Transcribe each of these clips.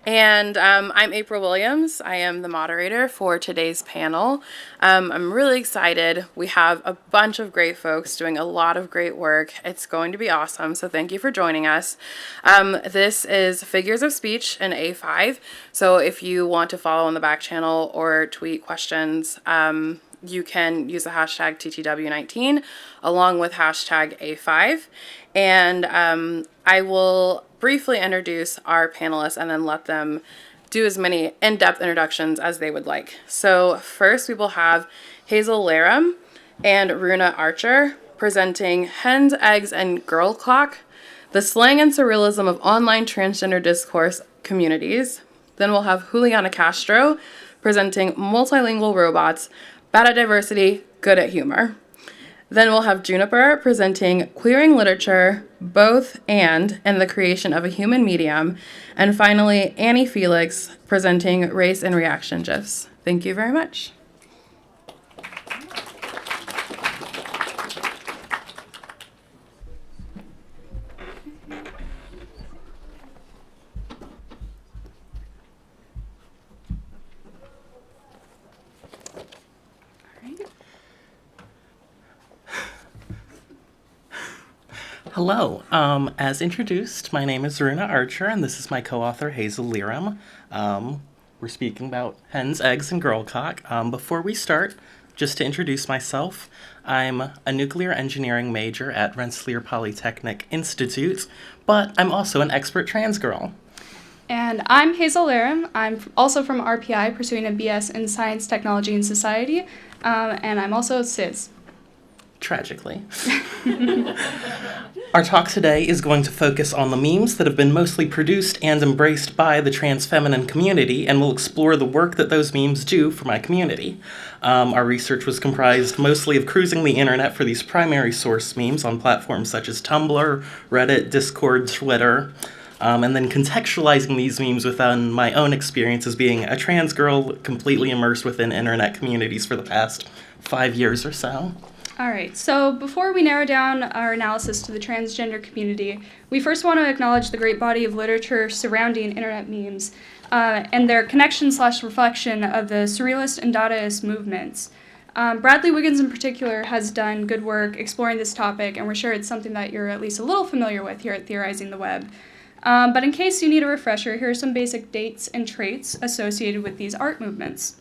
And I'm Apryl Williams. I am the moderator for today's panel. I'm really excited. We have a bunch of great folks doing a lot of great work. It's going to be awesome, so thank you for joining us. This is Figures of Speech in A5, so if you want to follow on the back channel or tweet questions, you can use the hashtag TTW19 along with hashtag A5. And I will briefly introduce our panelists and then let them do as many in-depth introductions as they would like. So first we will have Hazelle Lerum and Runa Archer presenting Hens, Eggs, and Girlcock, the Slang and Surrealism of Online Transgender Discourse Communities. Then we'll have Juliana Castro presenting Multilingual Robots, Bad at Diversity, Good at Humor. Then we'll have Juniper presenting Queering Literature, Both and the Creation of a Human Medium. And finally, Felix presenting Race and Reaction GIFs. Thank you very much. Hello. As introduced, my name is Runa Archer, and this is my co-author, Hazelle Lerum. We're speaking about Hens, Eggs, and Girlcock. Before we start, just to introduce myself, I'm a nuclear engineering major at Rensselaer Polytechnic Institute, but I'm also an expert trans girl. And I'm Hazelle Lerum. I'm also from RPI, pursuing a BS in Science, Technology, and Society, and I'm also cis. Tragically. Our talk today is going to focus on the memes that have been mostly produced and embraced by the trans feminine community, and we'll explore the work that those memes do for my community. Our research was comprised mostly of cruising the internet for these primary source memes on platforms such as Tumblr, Reddit, Discord, Twitter, and then contextualizing these memes within my own experience as being a trans girl completely immersed within internet communities for the past 5 years or so. All right, so before we narrow down our analysis to the transgender community, we first want to acknowledge the great body of literature surrounding internet memes and their connection/reflection of the Surrealist and Dadaist movements. Bradley Wiggins in particular has done good work exploring this topic, and we're sure it's something that you're at least a little familiar with here at Theorizing the Web. But in case you need a refresher, here are some basic dates and traits associated with these art movements.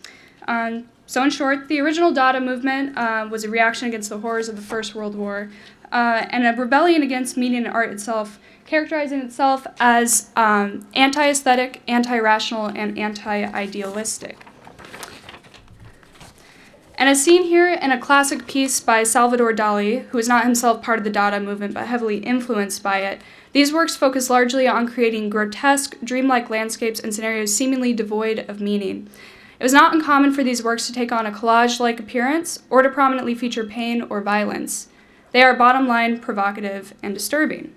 So in short, the original Dada movement was a reaction against the horrors of the First World War and a rebellion against media and art itself, characterizing itself as anti-aesthetic, anti-rational, and anti-idealistic. And as seen here in a classic piece by Salvador Dali, who is not himself part of the Dada movement but heavily influenced by it, these works focus largely on creating grotesque, dreamlike landscapes and scenarios seemingly devoid of meaning. It was not uncommon for these works to take on a collage-like appearance or to prominently feature pain or violence. They are bottom line, provocative, and disturbing.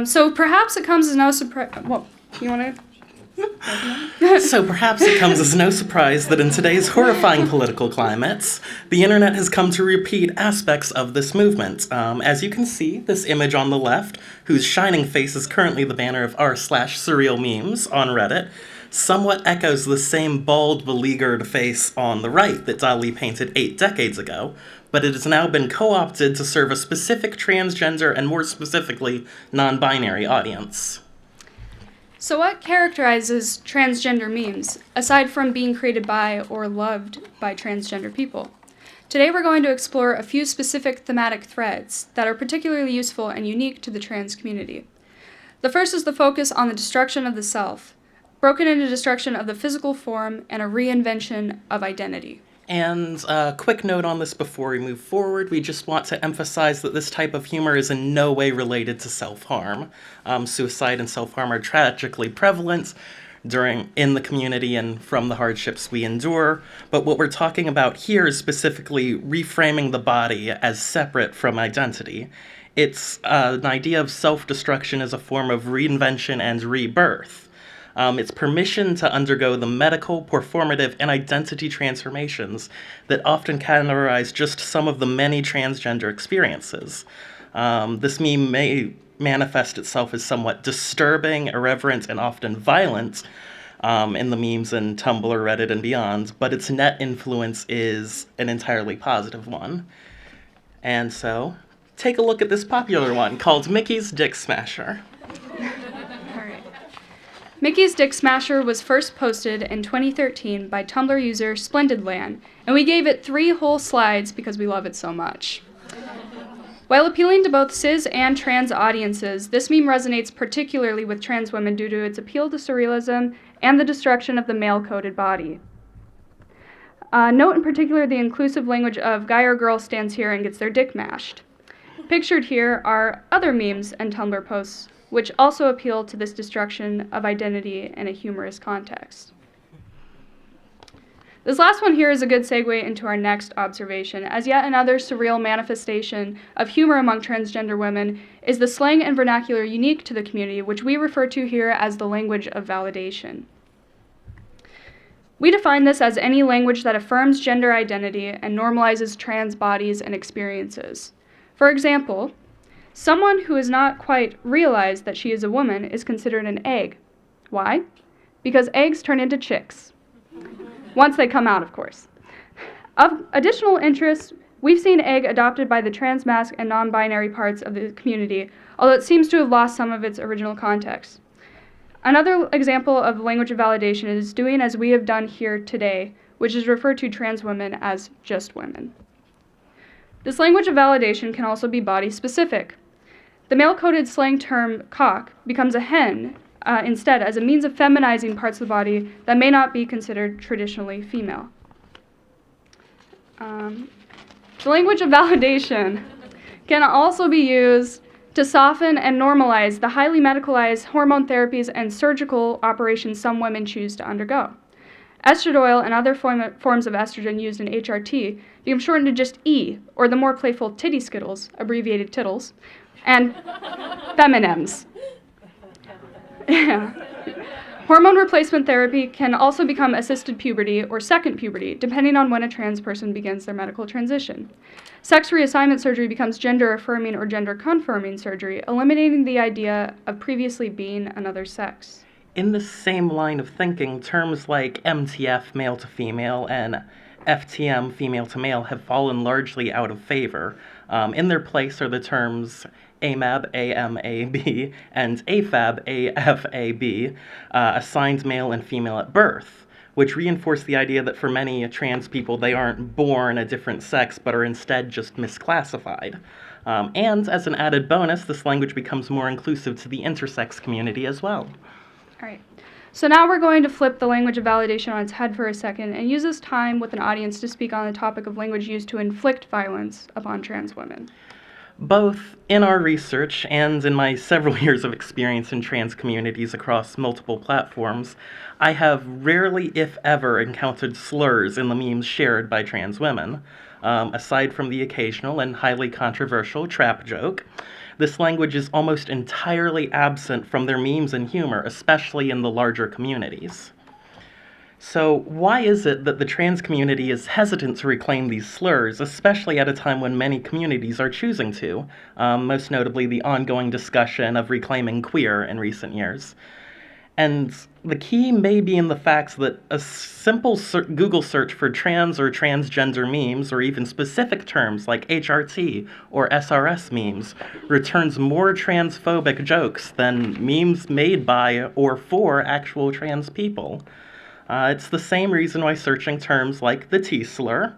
So perhaps it comes as no surprise. Well, you want to? So perhaps it comes as no surprise that in today's horrifying political climates, the internet has come to repeat aspects of this movement. As you can see, this image on the left, whose shining face is currently the banner of r/surreal memes on Reddit, somewhat echoes the same bald, beleaguered face on the right that Dali painted 8 decades ago, but it has now been co-opted to serve a specific transgender and more specifically non-binary audience. So what characterizes transgender memes, aside from being created by or loved by transgender people? Today we're going to explore a few specific thematic threads that are particularly useful and unique to the trans community. The first is the focus on the destruction of the self, broken into destruction of the physical form and a reinvention of identity. And a quick note on this before we move forward, we just want to emphasize that this type of humor is in no way related to self-harm. Suicide and self-harm are tragically prevalent in the community and from the hardships we endure, but what we're talking about here is specifically reframing the body as separate from identity. It's an idea of self-destruction as a form of reinvention and rebirth. It's permission to undergo the medical, performative, and identity transformations that often categorize just some of the many transgender experiences. This meme may manifest itself as somewhat disturbing, irreverent, and often violent in the memes and Tumblr, Reddit, and beyond, but its net influence is an entirely positive one. And so, take a look at this popular one called Mickey's Dick Smasher. Mickey's Dick Smasher was first posted in 2013 by Tumblr user Splendidland, and we gave it 3 whole slides because we love it so much. While appealing to both cis and trans audiences, this meme resonates particularly with trans women due to its appeal to surrealism and the destruction of the male-coded body. Note in particular the inclusive language of guy or girl stands here and gets their dick mashed. Pictured here are other memes and Tumblr posts which also appeal to this destruction of identity in a humorous context. This last one here is a good segue into our next observation, as yet another surreal manifestation of humor among transgender women is the slang and vernacular unique to the community, which we refer to here as the language of validation. We define this as any language that affirms gender identity and normalizes trans bodies and experiences. For example, someone who has not quite realized that she is a woman is considered an egg. Why? Because eggs turn into chicks. Once they come out, of course. Of additional interest, we've seen egg adopted by the trans, masc, and non-binary parts of the community, although it seems to have lost some of its original context. Another example of language of validation is doing as we have done here today, which is referred to trans women as just women. This language of validation can also be body-specific. The male-coded slang term cock becomes a hen instead as a means of feminizing parts of the body that may not be considered traditionally female. The language of validation can also be used to soften and normalize the highly medicalized hormone therapies and surgical operations some women choose to undergo. Estradiol and other forms of estrogen used in HRT become shortened to just E, or the more playful titty skittles, abbreviated tittles, and feminems. Hormone replacement therapy can also become assisted puberty or second puberty, depending on when a trans person begins their medical transition. Sex reassignment surgery becomes gender-affirming or gender-confirming surgery, eliminating the idea of previously being another sex. In the same line of thinking, terms like MTF, male to female, and FTM, female to male, have fallen largely out of favor. In their place are the terms AMAB, AMAB, and AFAB, AFAB, assigned male and female at birth, which reinforce the idea that for many trans people, they aren't born a different sex, but are instead just misclassified. And as an added bonus, this language becomes more inclusive to the intersex community as well. All right. So now we're going to flip the language of validation on its head for a second and use this time with an audience to speak on the topic of language used to inflict violence upon trans women. Both in our research and in my several years of experience in trans communities across multiple platforms, I have rarely, if ever, encountered slurs in the memes shared by trans women. Aside from the occasional and highly controversial trap joke, this language is almost entirely absent from their memes and humor, especially in the larger communities. So why is it that the trans community is hesitant to reclaim these slurs, especially at a time when many communities are choosing to, most notably the ongoing discussion of reclaiming queer in recent years? And the key may be in the fact that a simple Google search for trans or transgender memes, or even specific terms like HRT or SRS memes, returns more transphobic jokes than memes made by or for actual trans people. It's the same reason why searching terms like the T-slur,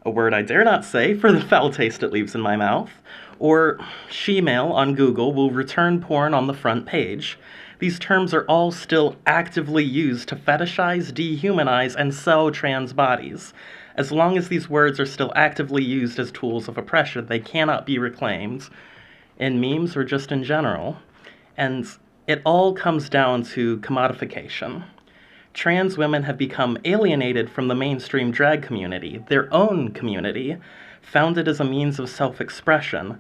a word I dare not say for the foul taste it leaves in my mouth, or she-male on Google will return porn on the front page. These terms are all still actively used to fetishize, dehumanize, and sell trans bodies. As long as these words are still actively used as tools of oppression, they cannot be reclaimed, in memes or just in general. And it all comes down to commodification. Trans women have become alienated from the mainstream drag community, their own community, founded as a means of self-expression,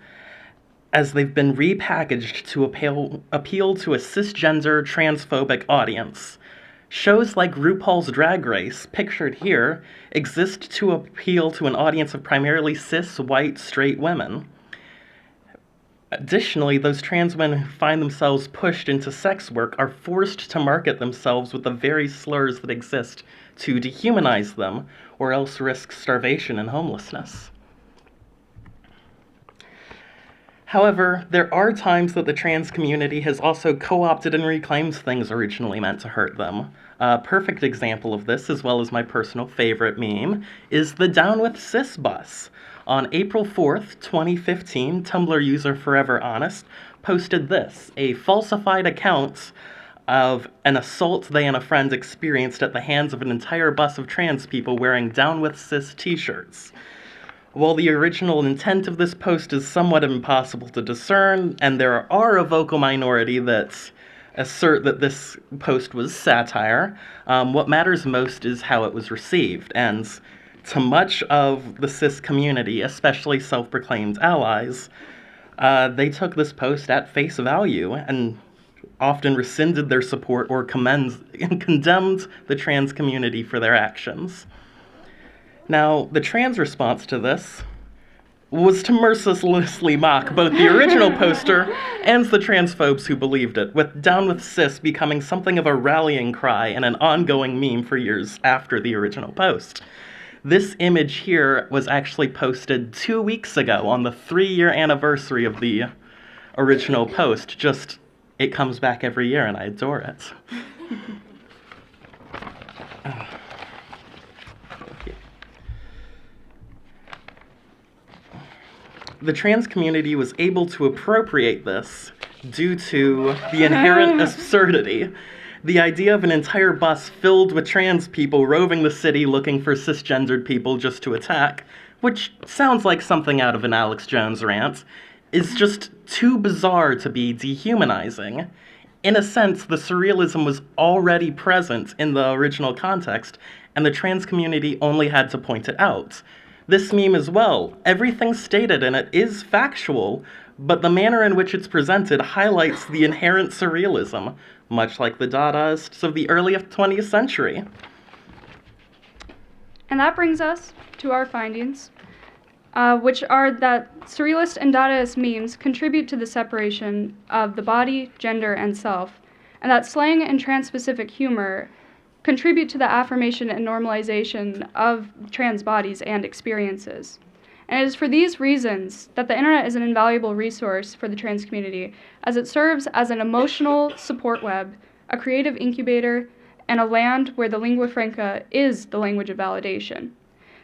as they've been repackaged to appeal to a cisgender, transphobic audience. Shows like RuPaul's Drag Race, pictured here, exist to appeal to an audience of primarily cis, white, straight women. Additionally, those trans men who find themselves pushed into sex work are forced to market themselves with the very slurs that exist to dehumanize them, or else risk starvation and homelessness. However, there are times that the trans community has also co-opted and reclaimed things originally meant to hurt them. A perfect example of this, as well as my personal favorite meme, is the Down with Cis bus. On April 4th, 2015, Tumblr user Forever Honest posted this, a falsified account of an assault they and a friend experienced at the hands of an entire bus of trans people wearing Down with Cis t-shirts. While the original intent of this post is somewhat impossible to discern, and there are a vocal minority that assert that this post was satire, what matters most is how it was received, and to much of the cis community, especially self-proclaimed allies, they took this post at face value and often rescinded their support or condemned the trans community for their actions. Now, the trans response to this was to mercilessly mock both the original poster and the transphobes who believed it, with Down with Cis becoming something of a rallying cry and an ongoing meme for years after the original post. This image here was actually posted 2 weeks ago on the 3-year anniversary of the original post. Just, it comes back every year and I adore it. The trans community was able to appropriate this due to the inherent absurdity. The idea of an entire bus filled with trans people roving the city looking for cisgendered people just to attack, which sounds like something out of an Alex Jones rant, is just too bizarre to be dehumanizing. In a sense, the surrealism was already present in the original context, and the trans community only had to point it out. This meme as well, everything stated in it is factual, but the manner in which it's presented highlights the inherent surrealism, much like the Dadaists of the early 20th century. And that brings us to our findings, which are that Surrealist and Dadaist memes contribute to the separation of the body, gender, and self, and that slang and trans-specific humor contribute to the affirmation and normalization of trans bodies and experiences. And it is for these reasons that the internet is an invaluable resource for the trans community, as it serves as an emotional support web, a creative incubator, and a land where the lingua franca is the language of validation.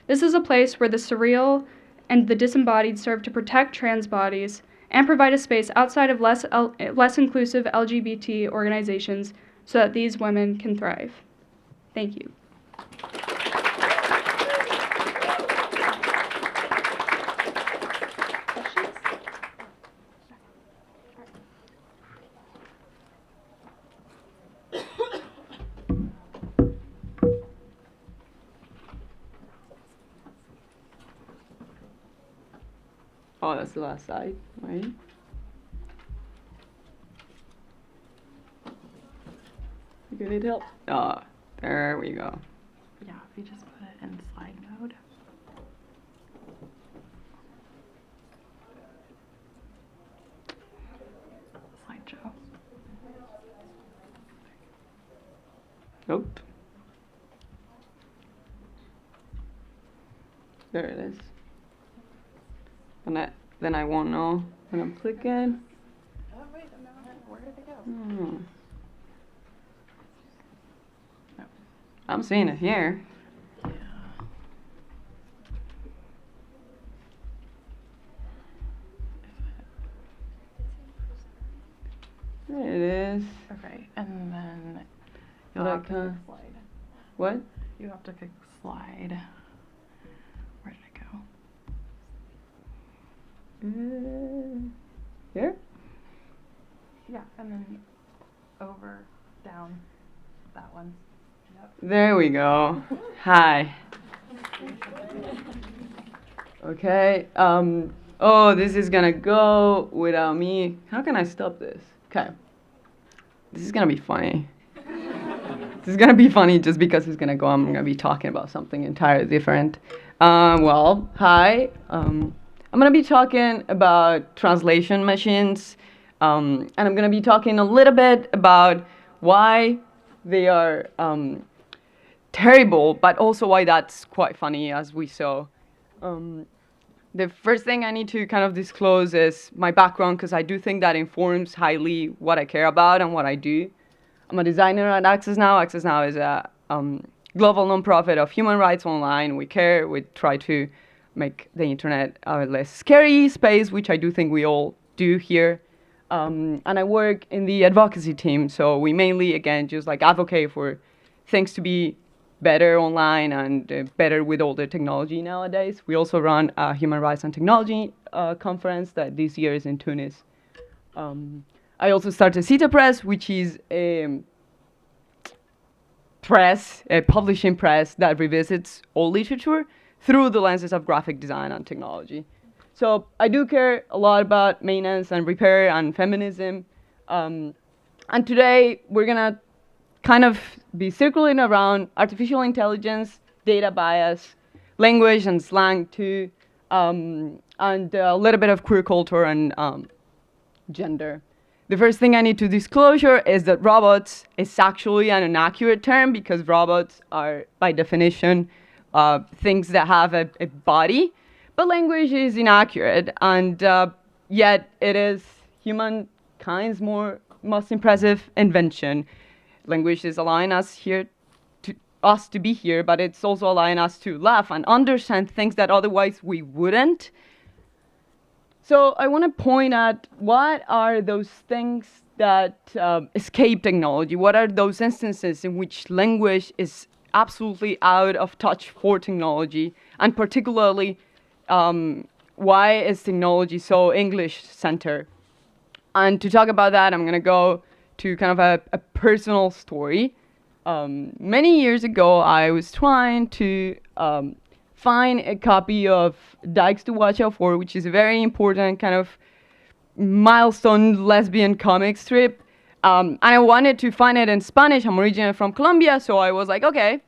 This is a place where the surreal and the disembodied serve to protect trans bodies and provide a space outside of less inclusive LGBT organizations so that these women can thrive. Thank you. Oh, that's the last side, right? You need help? Oh, there we go. Yeah, if you just put it in slide mode. Slideshow. Nope. There it is. And then I won't know when I'm clicking. Oh, wait a minute. Where did it go? Hmm. I'm seeing it here. Yeah. There it is. Okay, and then you'll Like, have to click slide. What? You have to click slide. Where did it go? Here? Yeah, and then over, down, that one. Yep. There we go. Hi. Okay. Oh, this is gonna go without me. How can I stop this? Okay. This is gonna be funny. This is gonna be funny just because it's gonna go. I'm gonna be talking about something entirely different. Well, hi. I'm going to be talking about translation machines, and I'm going to be talking a little bit about why they are terrible, but also why that's quite funny, as we saw. The first thing I need to kind of disclose is my background, because I do think that informs highly what I care about and what I do. I'm a designer at Access Now. Access Now is a global nonprofit of human rights online. We care. We try to make the internet a less scary space, which I do think we all do here. And I work in the advocacy team, so we mainly, again, just like advocate for things to be better online and better with all the technology nowadays. We also run a human rights and technology conference that this year is in Tunis. I also started CETA Press, which is a publishing press that revisits all literature through the lenses of graphic design and technology. So I do care a lot about maintenance and repair and feminism. And today we're going to kind of be circling around artificial intelligence, data bias, language and slang too, and a little bit of queer culture and gender. The first thing I need to disclosure is that robots is actually an inaccurate term, because robots are, by definition, things that have a body, but language is inaccurate, and yet it is humankind's most impressive invention. Language is allowing us to be here, but it's also allowing us to laugh and understand things that otherwise we wouldn't. So I want to point at what are those things that escape technology? What are those instances in which language is absolutely out of touch for technology? And particularly, why is technology so English-centered? And to talk about that, I'm going to go to kind of a personal story. Many years ago, I was trying to find a copy of Dykes to Watch Out For, which is a very important kind of milestone lesbian comic strip. And I wanted to find it in Spanish. I'm originally from Colombia, so I was like, okay.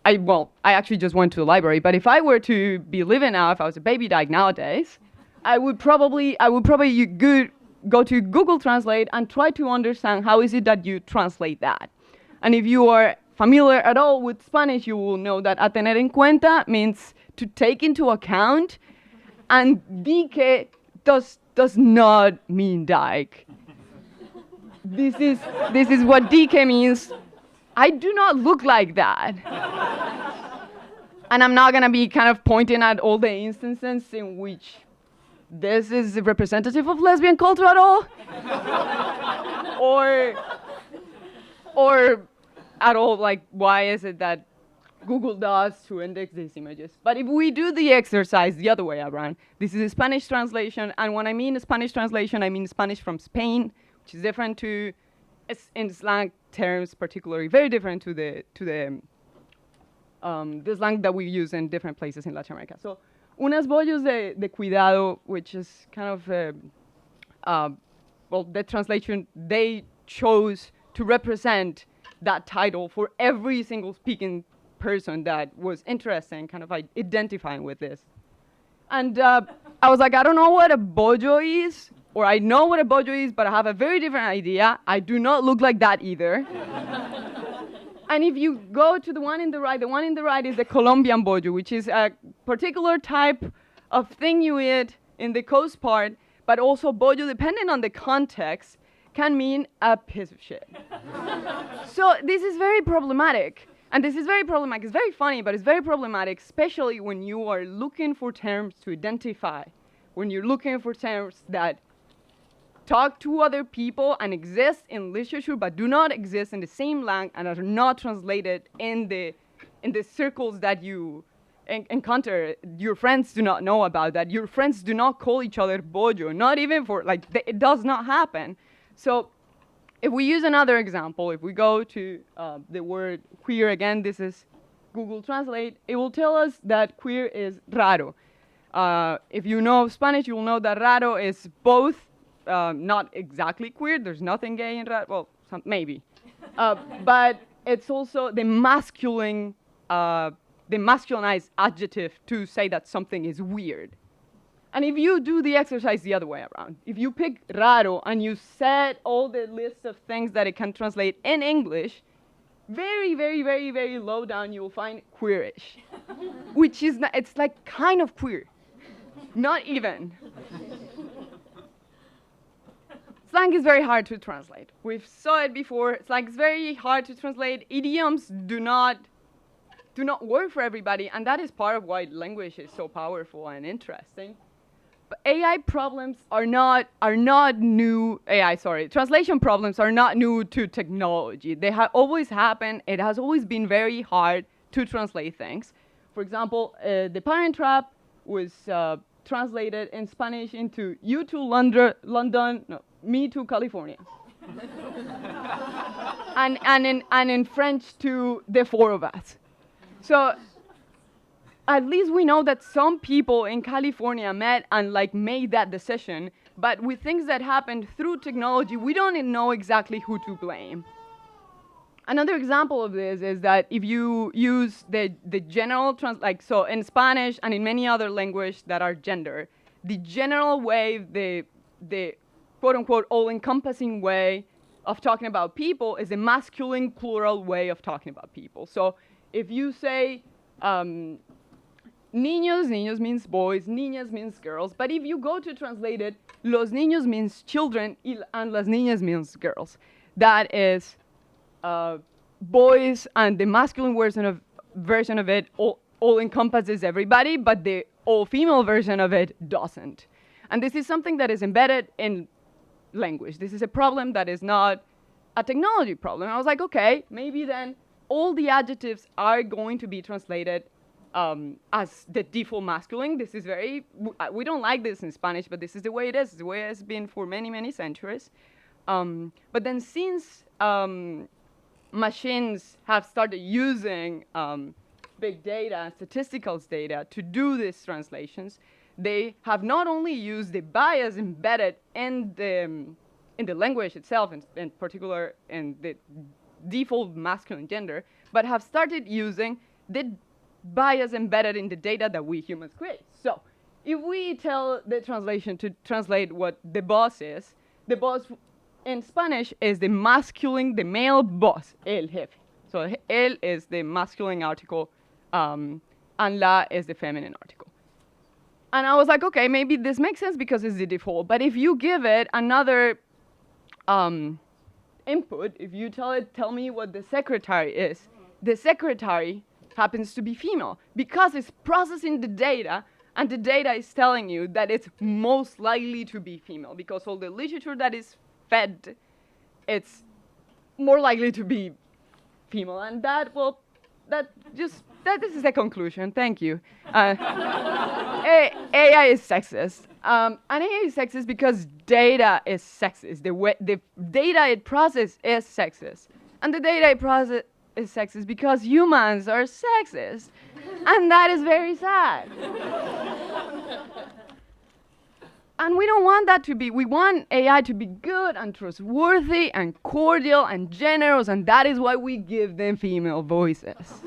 I actually just went to the library, but if I were to be living now, if I was a baby Dyke nowadays, I would probably go to Google Translate and try to understand how is it that you translate that. And if you are familiar at all with Spanish, you will know that a tener en cuenta means to take into account, and dique does not mean dyke. This is what dique means. I do not look like that. And I'm not gonna be kind of pointing at all the instances in which this is representative of lesbian culture at all, or at all, like, why is it that Google does to index these images? But if we do the exercise the other way around, this is a Spanish translation, and when I mean a Spanish translation, I mean Spanish from Spain, which is different to, in slang terms particularly, very different to the slang that we use in different places in Latin America. So, unas bollos de cuidado, which is kind of, the translation they chose to represent that title for every single speaking person that was interested in kind of like identifying with this. And I was like, I don't know what a bojo is, or I know what a bojo is, but I have a very different idea. I do not look like that either. And if you go to the one in the right is the Colombian bojo, which is a particular type of thing you eat in the coast part, but also bojo, depending on the context, can mean a piece of shit. So this is very problematic. And this is very problematic. It's very funny, but it's very problematic, especially when you are looking for terms to identify, when you're looking for terms that talk to other people and exist in literature, but do not exist in the same language and are not translated in the circles that you encounter. Your friends do not know about that. Your friends do not call each other bojo, not even for, like, it does not happen. So if we use another example, if we go to the word queer again, this is Google Translate, it will tell us that queer is raro. If you know Spanish, you will know that raro is both not exactly queer, there's nothing gay in raro, well, maybe. But it's also the masculinized adjective to say that something is weird. And if you do the exercise the other way around, if you pick raro and you set all the list of things that it can translate in English, very, very, very, very low down you will find queerish, which is, not, it's like kind of queer, not even. Slang is very hard to translate. We've saw it before. Slang is very hard to translate. Idioms do not work for everybody, and that is part of why language is so powerful and interesting. But AI problems are not new. Translation problems are not new to technology. They have always happened. It has always been very hard to translate things. For example, the Parent Trap was translated in Spanish into "You to London, no, me to California," and in French to "The Four of Us." So at least we know that some people in California met and like made that decision, but with things that happened through technology, we don't know exactly who to blame. Another example of this is that if you use the general, so in Spanish and in many other languages that are gender, the general way, the quote-unquote all-encompassing way of talking about people is a masculine plural way of talking about people. So if you say niños, niños means boys, niñas means girls, but if you go to translate it, los niños means children and las niñas means girls. That is boys, and the masculine version of it all encompasses everybody, but the all-female version of it doesn't. And this is something that is embedded in language. This is a problem that is not a technology problem. I was like, okay, maybe then all the adjectives are going to be translated as the default masculine. This is we don't like this in Spanish, but this is the way it is. It's the way it's been for many, many centuries. But then since machines have started using big data, statistical data to do these translations, they have not only used the bias embedded in the language itself, in particular in the default masculine gender, but have started using the bias embedded in the data that we humans create. So if we tell the translation to translate what the boss is, the boss in Spanish is the masculine, the male boss, el jefe. So el is the masculine article, and la is the feminine article. And I was like, okay, maybe this makes sense because it's the default. But if you give it another input, if you tell me what the secretary is, the secretary happens to be female because it's processing the data, and the data is telling you that it's most likely to be female because all the literature that is fed, it's more likely to be female. And this is the conclusion. Thank you. AI is sexist. And AI is sexist because data is sexist. The data it processes is sexist. And the data it processes is sexist because humans are sexist. And that is very sad. And we don't want that to be. We want AI to be good and trustworthy and cordial and generous, and that is why we give them female voices.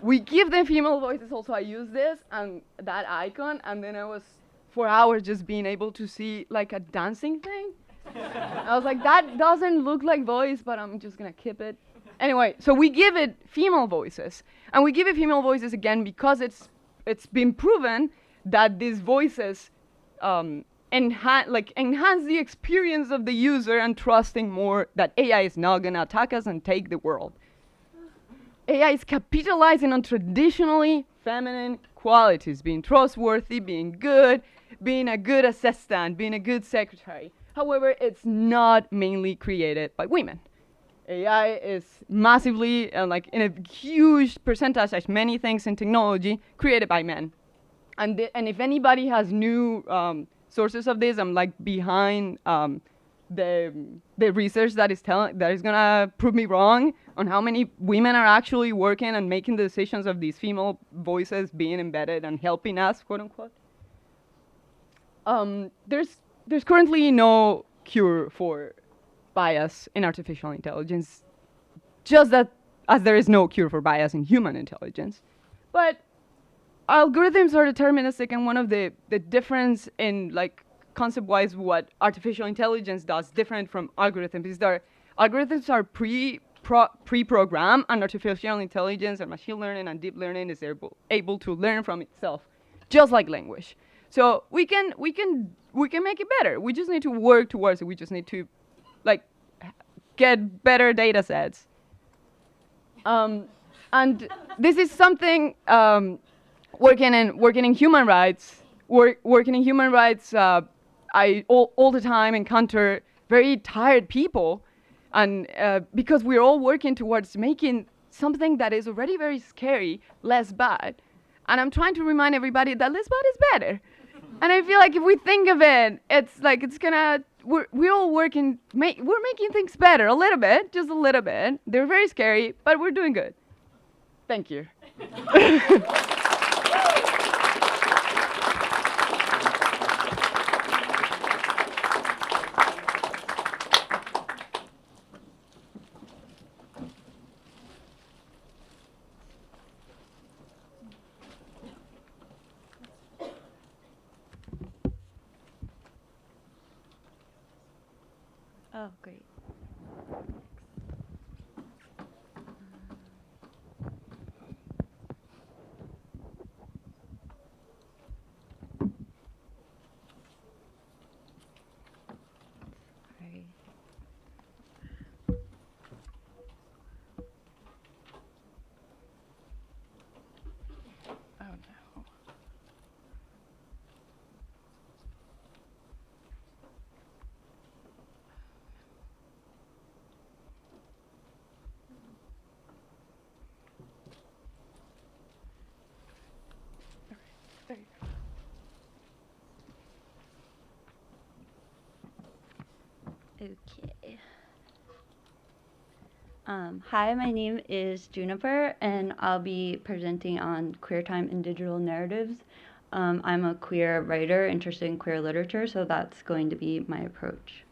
We give them female voices. Also, I use this and that icon, and then I was for hours just being able to see like a dancing thing. I was like, that doesn't look like voice, but I'm just gonna keep it. Anyway, so we give it female voices, and we give it female voices again because it's been proven that these voices enhance the experience of the user and trusting more that AI is not gonna attack us and take the world. AI is capitalizing on traditionally feminine qualities, being trustworthy, being good, being a good assistant, being a good secretary. However, it's not mainly created by women. AI is massively, in a huge percentage, as many things in technology, created by men. And if anybody has new sources of this, I'm like behind the research that is gonna prove me wrong on how many women are actually working and making the decisions of these female voices being embedded and helping us, quote unquote. There's currently no cure for bias in artificial intelligence, just that as there is no cure for bias in human intelligence. But algorithms are deterministic, and one of the difference in like concept-wise what artificial intelligence does different from algorithms is that algorithms are pre-programmed, and artificial intelligence and machine learning and deep learning is able to learn from itself, just like language. So we can make it better. We just need to work towards it. We just need to like get better data sets. And this is something working in human rights. Working in human rights, I all the time encounter very tired people, and because we're all working towards making something that is already very scary less bad. And I'm trying to remind everybody that less bad is better. And I feel like if we think of it, it's like we're all working, we're making things better a little bit, just a little bit. They're very scary, but we're doing good. Thank you. Oh, great. Sorry. Oh no. There you go. Okay. Hi, my name is Juniper, and I'll be presenting on queer time and digital narratives. I'm a queer writer interested in queer literature, so that's going to be my approach.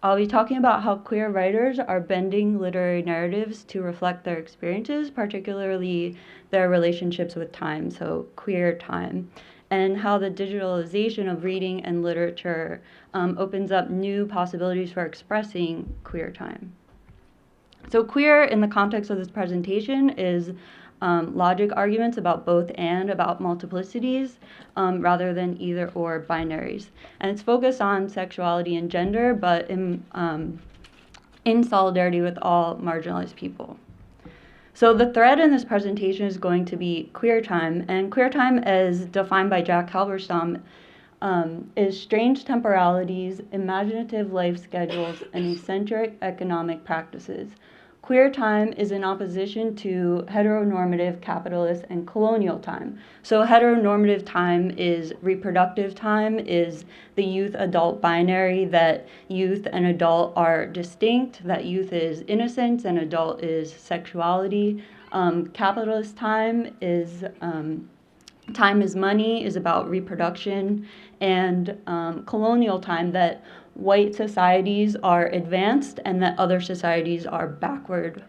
I'll be talking about how queer writers are bending literary narratives to reflect their experiences, particularly their relationships with time, so queer time, and how the digitalization of reading and literature opens up new possibilities for expressing queer time. So queer, in the context of this presentation, is logic arguments about both and, about multiplicities, rather than either or binaries. And it's focused on sexuality and gender, but in solidarity with all marginalized people. So the thread in this presentation is going to be queer time, and queer time, as defined by Jack Halberstam, is strange temporalities, imaginative life schedules, and eccentric economic practices. Queer time is in opposition to heteronormative, capitalist, and colonial time. So heteronormative time is reproductive time, is the youth-adult binary, that youth and adult are distinct, that youth is innocence and adult is sexuality. Capitalist time is time is money, is about reproduction, and colonial time, that white societies are advanced and that other societies are backward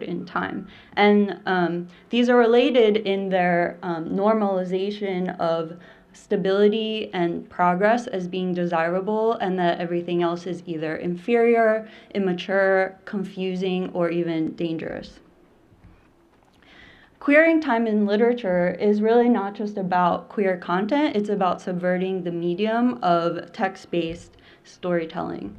in time. And these are related in their normalization of stability and progress as being desirable, and that everything else is either inferior, immature, confusing, or even dangerous. Queering time in literature is really not just about queer content, it's about subverting the medium of text-based storytelling.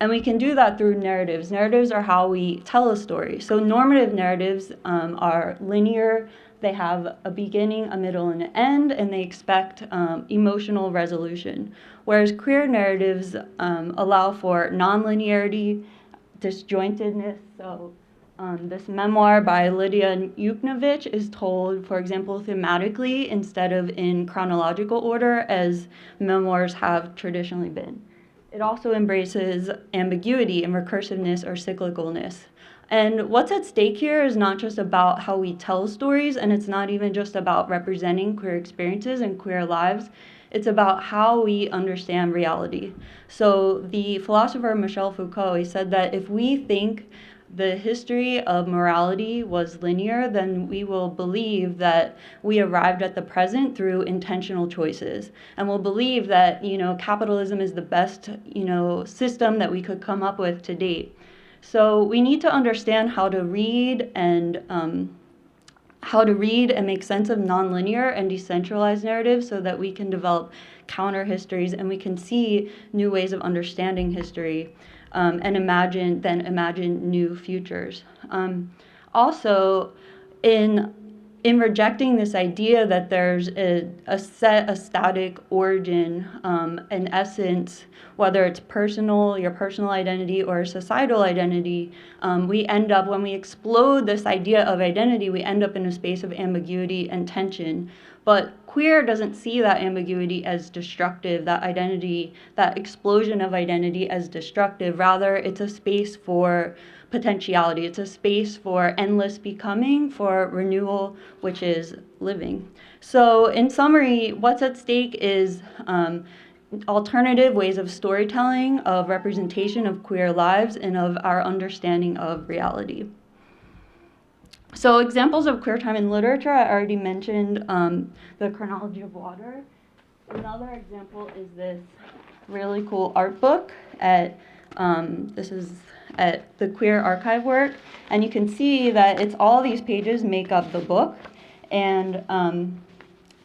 And we can do that through narratives. Narratives are how we tell a story. So normative narratives are linear. They have a beginning, a middle, and an end, and they expect emotional resolution. Whereas queer narratives allow for nonlinearity, disjointedness. So this memoir by Lydia Yuknovich is told, for example, thematically instead of in chronological order, as memoirs have traditionally been. It also embraces ambiguity and recursiveness or cyclicalness. And what's at stake here is not just about how we tell stories, and it's not even just about representing queer experiences and queer lives. It's about how we understand reality. So the philosopher Michel Foucault, he said that if we think the history of morality was linear, then we will believe that we arrived at the present through intentional choices. And we'll believe that, capitalism is the best, system that we could come up with to date. So we need to understand how to read and make sense of nonlinear and decentralized narratives so that we can develop counter histories and we can see new ways of understanding history and imagine new futures. Also, in rejecting this idea that there's a static origin, an essence, whether it's your personal identity or societal identity, we end up, when we explode this idea of identity, we end up in a space of ambiguity and tension. But queer doesn't see that ambiguity as destructive, that identity, that explosion of identity as destructive. Rather, it's a space for potentiality. It's a space for endless becoming, for renewal, which is living. So in summary, what's at stake is alternative ways of storytelling, of representation of queer lives, and of our understanding of reality. So examples of queer time in literature, I already mentioned the chronology of water. Another example is this really cool art book this is at the Queer Archive work, and you can see that it's all these pages make up the book, and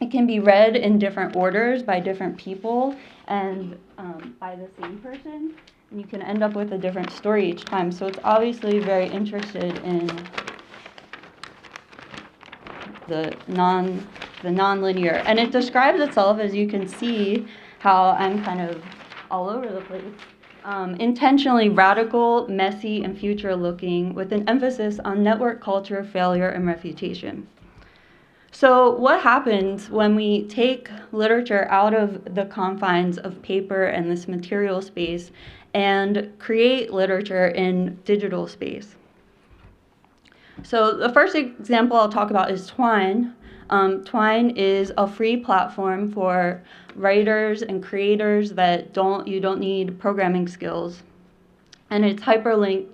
it can be read in different orders by different people and by the same person, and you can end up with a different story each time. So it's obviously very interested in the non-linear, and it describes itself, as you can see, how I'm kind of all over the place. Intentionally radical, messy, and future-looking, with an emphasis on network culture, failure, and refutation. So what happens when we take literature out of the confines of paper and this material space and create literature in digital space? So the first example I'll talk about is Twine. Twine is a free platform for writers and creators that you don't need programming skills, and it's hyperlinked,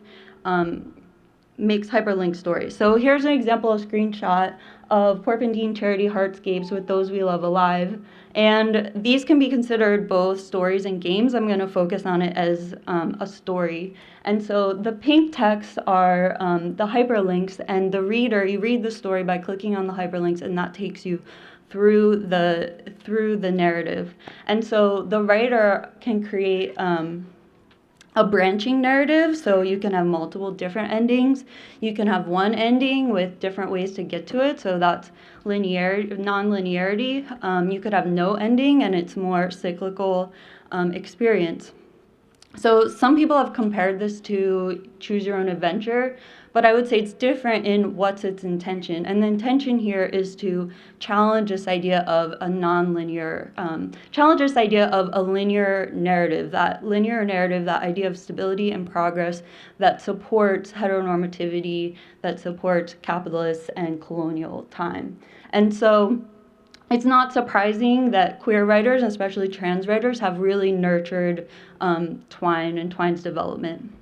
makes hyperlinked stories. So here's an example of screenshot of Porpentine Charity Heartscapes with Those We Love Alive, and these can be considered both stories and games. I'm going to focus on it as a story. And so the pink texts are the hyperlinks, and you read the story by clicking on the hyperlinks, and that takes you through the narrative. And so the writer can create a branching narrative, so you can have multiple different endings. You can have one ending with different ways to get to it, so that's non-linearity. You could have no ending, and it's more cyclical experience. So some people have compared this to Choose Your Own Adventure, but I would say it's different in what's its intention. And the intention here is to challenge this idea of a challenge this idea of a linear narrative, that idea of stability and progress that supports heteronormativity, that supports capitalist and colonial time. And so it's not surprising that queer writers, especially trans writers, have really nurtured Twine and Twine's development.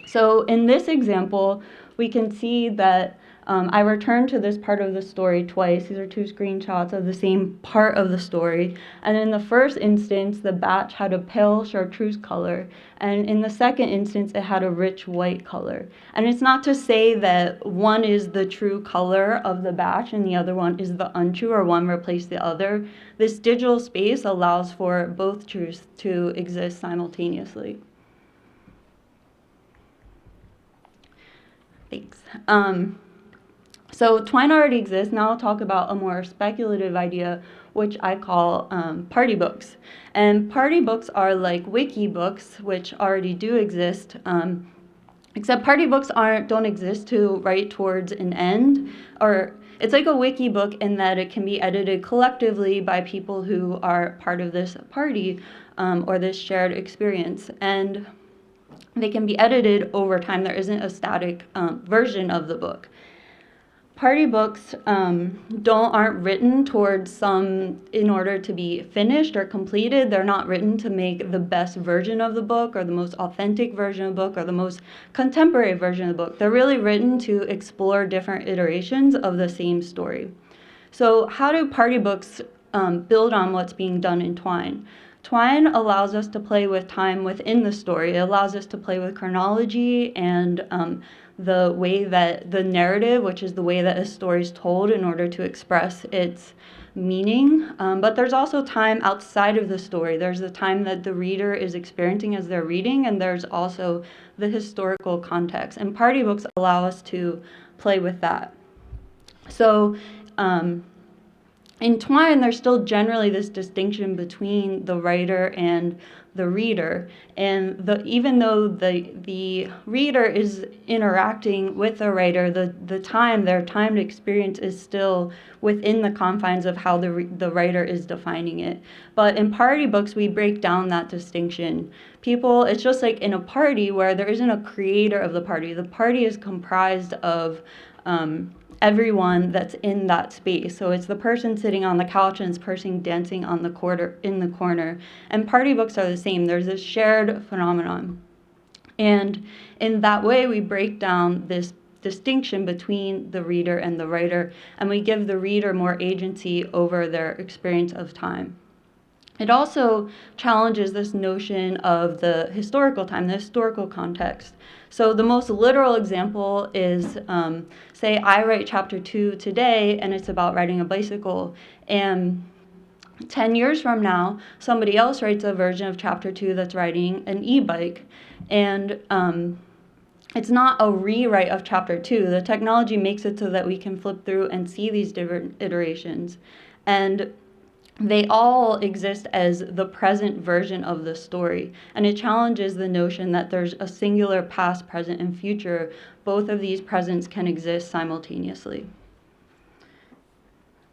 So in this example, we can see that I returned to this part of the story twice. These are two screenshots of the same part of the story. And in the first instance, the batch had a pale chartreuse color. And in the second instance, it had a rich white color. And it's not to say that one is the true color of the batch and the other one is the untrue, or one replaced the other. This digital space allows for both truths to exist simultaneously. Thanks. So Twine already exists. Now I'll talk about a more speculative idea, which I call party books. And party books are like wiki books, which already do exist, except party books don't exist to write towards an end. Or it's like a wiki book in that it can be edited collectively by people who are part of this party or this shared experience. And they can be edited over time. There isn't a static version of the book. party books aren't written towards in order to be finished or completed. They're not written to make the best version of the book or the most authentic version of the book or the most contemporary version of the book. They're really written to explore different iterations of the same story. So how do party books build on what's being done in Twine? Twine allows us to play with time within the story. It allows us to play with chronology and the way that the narrative, which is the way that a story is told in order to express its meaning. But there's also time outside of the story. There's the time that the reader is experiencing as they're reading, and there's also the historical context. And party books allow us to play with that. So in Twine, there's still generally this distinction between the writer and the reader. And even though the reader is interacting with the writer, their timed experience is still within the confines of how the writer is defining it. But in party books, we break down that distinction. It's just like in a party where there isn't a creator of the party. The party is comprised of everyone that's in that space. So it's the person sitting on the couch and it's the person dancing in the corner. And party books are the same. There's this shared phenomenon. And in that way, we break down this distinction between the reader and the writer, and we give the reader more agency over their experience of time. It also challenges this notion of the historical time, the historical context. So the most literal example is, say I write chapter 2 today, and it's about riding a bicycle, and 10 years from now, somebody else writes a version of chapter 2 that's riding an e-bike, and it's not a rewrite of chapter 2. The technology makes it so that we can flip through and see these different iterations, and they all exist as the present version of the story. And it challenges the notion that there's a singular past, present, and future. Both of these presents can exist simultaneously.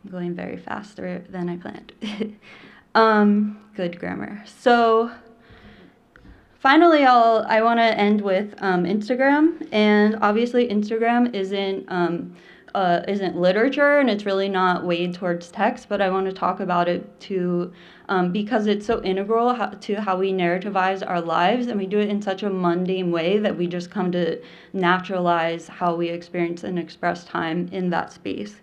I'm going very faster than I planned. Good grammar. So finally, I want to end with Instagram. And obviously, Instagram isn't literature, and it's really not weighed towards text, but I want to talk about it too because it's so integral to how we narrativize our lives, and we do it in such a mundane way that we just come to naturalize how we experience and express time in that space.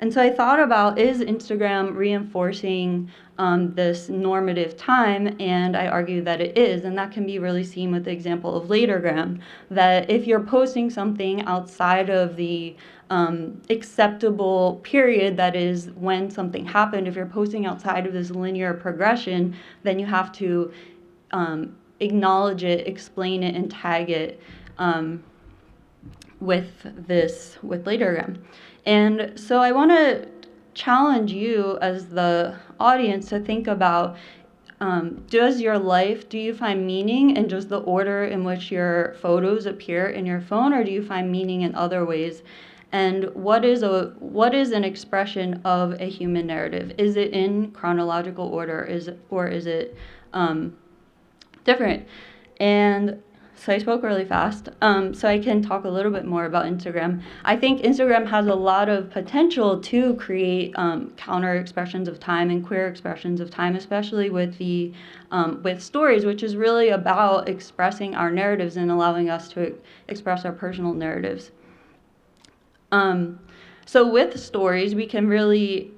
And so I thought about, is Instagram reinforcing this normative time? And I argue that it is, and that can be really seen with the example of Latergram, that if you're posting something outside of the acceptable period, that is when something happened, if you're posting outside of this linear progression, then you have to acknowledge it, explain it, and tag it with Latergram. And so I want to challenge you as the audience to think about, do you find meaning in just the order in which your photos appear in your phone, or do you find meaning in other ways? And what is an expression of a human narrative? Is it in chronological order, or is it different? And so I spoke really fast, so I can talk a little bit more about Instagram. I think Instagram has a lot of potential to create counter expressions of time and queer expressions of time, especially with with stories, which is really about expressing our narratives and allowing us to express our personal narratives. So with stories, we can really,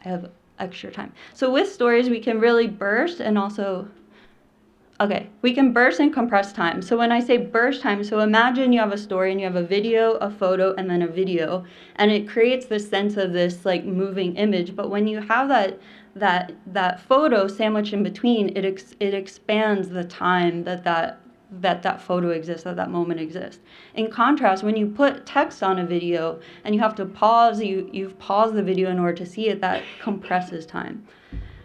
I have extra time. So with stories, we can really burst and also, we can burst and compress time. So when I say burst time, so imagine you have a story and you have a video, a photo, and then a video, and it creates this sense of this like moving image. But when you have that photo sandwiched in between, it expands the time that photo exists, that moment exists. In contrast, when you put text on a video and you have to pause, you've paused the video in order to see it, that compresses time.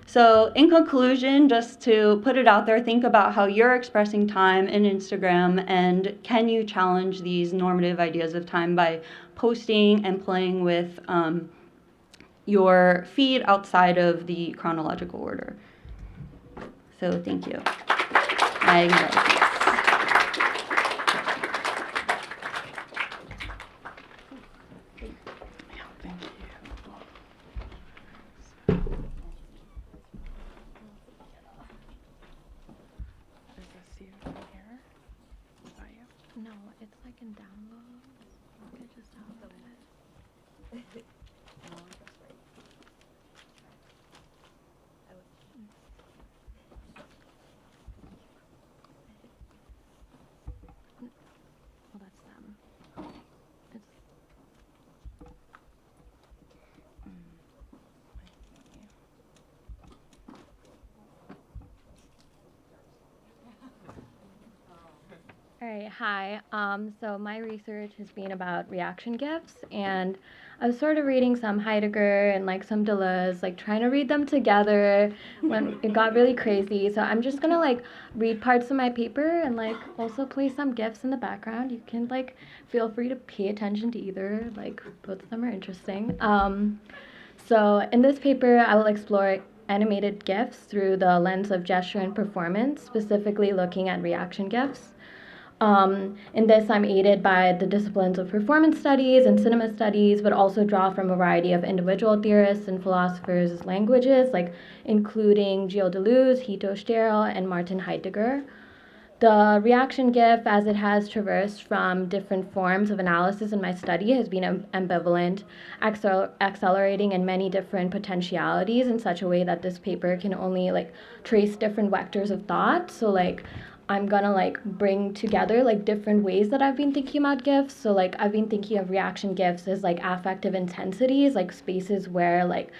So in conclusion, just to put it out there, think about how you're expressing time in Instagram, and can you challenge these normative ideas of time by posting and playing with your feed outside of the chronological order. So thank you. I acknowledge. No, it's like in downloads. I just download it. Well, that's them. It's All right, hi. So my research has been about reaction GIFs, and I was sort of reading some Heidegger and like some Deleuze, like trying to read them together when it got really crazy. So I'm just gonna like read parts of my paper and like also play some GIFs in the background. You can like feel free to pay attention to either, like both of them are interesting. So in this paper, I will explore animated GIFs through the lens of gesture and performance, specifically looking at reaction GIFs. In this, I'm aided by the disciplines of performance studies and cinema studies, but also draw from a variety of individual theorists and philosophers' languages, like including Gilles Deleuze, Hito Steyr, and Martin Heidegger. The reaction GIF, as it has traversed from different forms of analysis in my study, has been ambivalent, accelerating in many different potentialities in such a way that this paper can only like trace different vectors of thought. So like I'm gonna like bring together like different ways that I've been thinking about GIFs. So like I've been thinking of reaction GIFs as like affective intensities, like spaces where like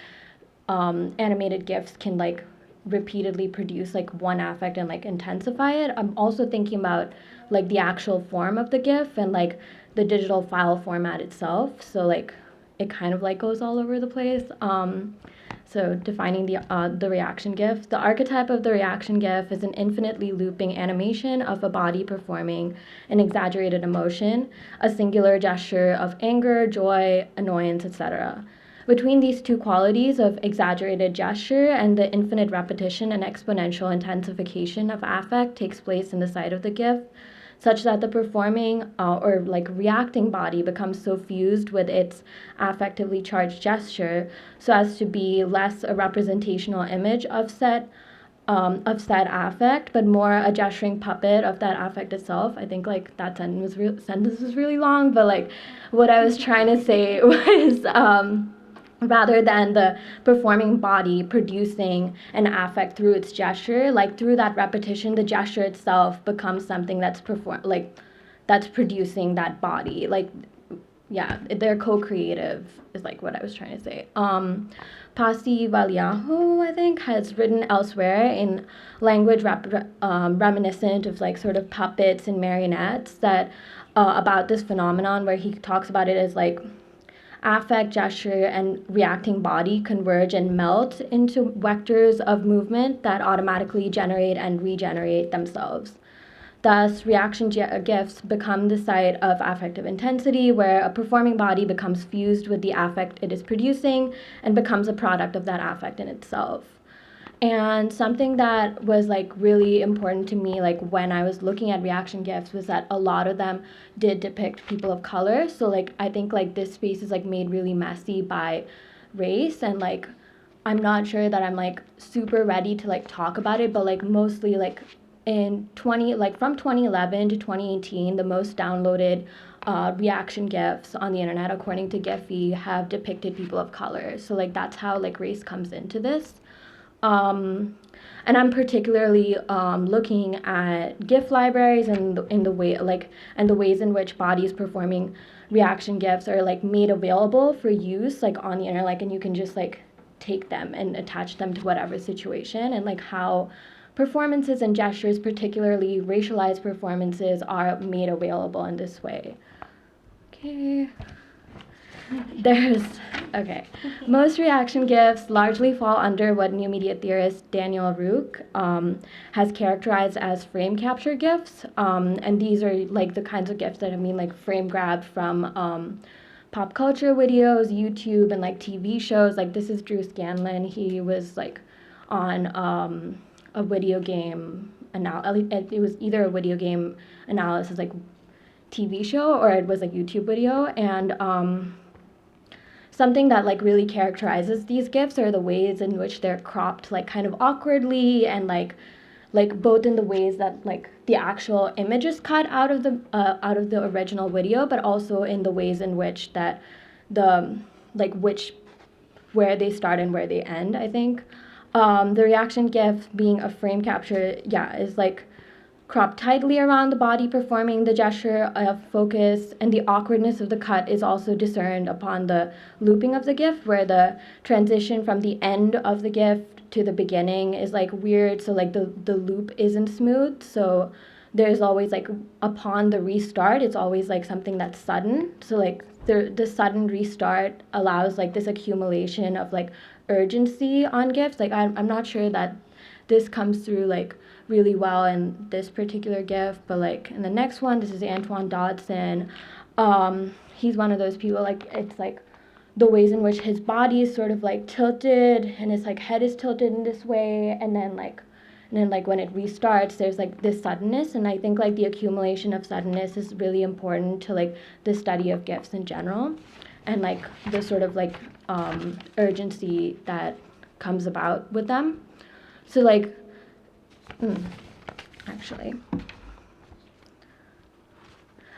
animated GIFs can like repeatedly produce like one affect and like intensify it. I'm also thinking about like the actual form of the GIF and like the digital file format itself. So like it kind of like goes all over the place. So defining the reaction GIF. The archetype of the reaction GIF is an infinitely looping animation of a body performing an exaggerated emotion, a singular gesture of anger, joy, annoyance, etc. Between these two qualities of exaggerated gesture and the infinite repetition and exponential intensification of affect takes place in the site of the GIF, such that the performing or like reacting body becomes so fused with its affectively charged gesture so as to be less a representational image of said affect, but more a gesturing puppet of that affect itself. I think like that sentence was really long, but like what I was trying to say was rather than the performing body producing an affect through its gesture, like through that repetition, the gesture itself becomes something that's that's producing that body. Like, yeah, they're co-creative is like what I was trying to say. Pasi Vallejo, I think, has written elsewhere in language reminiscent of like sort of puppets and marionettes that about this phenomenon where he talks about it as like affect, gesture, and reacting body converge and melt into vectors of movement that automatically generate and regenerate themselves. Thus, reaction GIFs become the site of affective intensity, where a performing body becomes fused with the affect it is producing and becomes a product of that affect in itself. And something that was like really important to me, like when I was looking at reaction GIFs, was that a lot of them did depict people of color. So like I think like this space is like made really messy by race, and like I'm not sure that I'm like super ready to like talk about it, but like mostly like in from 2011 to 2018, the most downloaded reaction GIFs on the internet, according to Giphy, have depicted people of color. So like that's how like race comes into this. And I'm particularly looking at GIF libraries and in the way like and the ways in which bodies performing reaction GIFs are like made available for use like on the internet, like, and you can just like take them and attach them to whatever situation, and like how performances and gestures, particularly racialized performances, are made available in this way. Okay. Most reaction GIFs largely fall under what new media theorist Daniel Rook has characterized as frame capture GIFs. And these are like the kinds of GIFs that have been like frame grabbed from pop culture videos, YouTube, and like TV shows. Like this is Drew Scanlon. He was like on a video game it was either a video game analysis like TV show or it was a YouTube video, and something that like really characterizes these GIFs are the ways in which they're cropped like kind of awkwardly and like like both in the ways that like the actual image is cut out of the original video, but also in the ways in which that the like which where they start and where they end, I think. The reaction GIF being a frame capture, yeah, is like cropped tightly around the body performing the gesture of focus, and the awkwardness of the cut is also discerned upon the looping of the GIF, where the transition from the end of the GIF to the beginning is like weird, so like the loop isn't smooth, so there's always like upon the restart it's always like something that's sudden, so like the sudden restart allows like this accumulation of like urgency on GIFs. Like I'm not sure that this comes through like really well in this particular GIF, but like in the next one, this is Antoine Dodson. He's one of those people, like it's like the ways in which his body is sort of like tilted and his like head is tilted in this way, and then like when it restarts there's like this suddenness, and I think like the accumulation of suddenness is really important to like the study of GIFs in general, and like the sort of like urgency that comes about with them. So like actually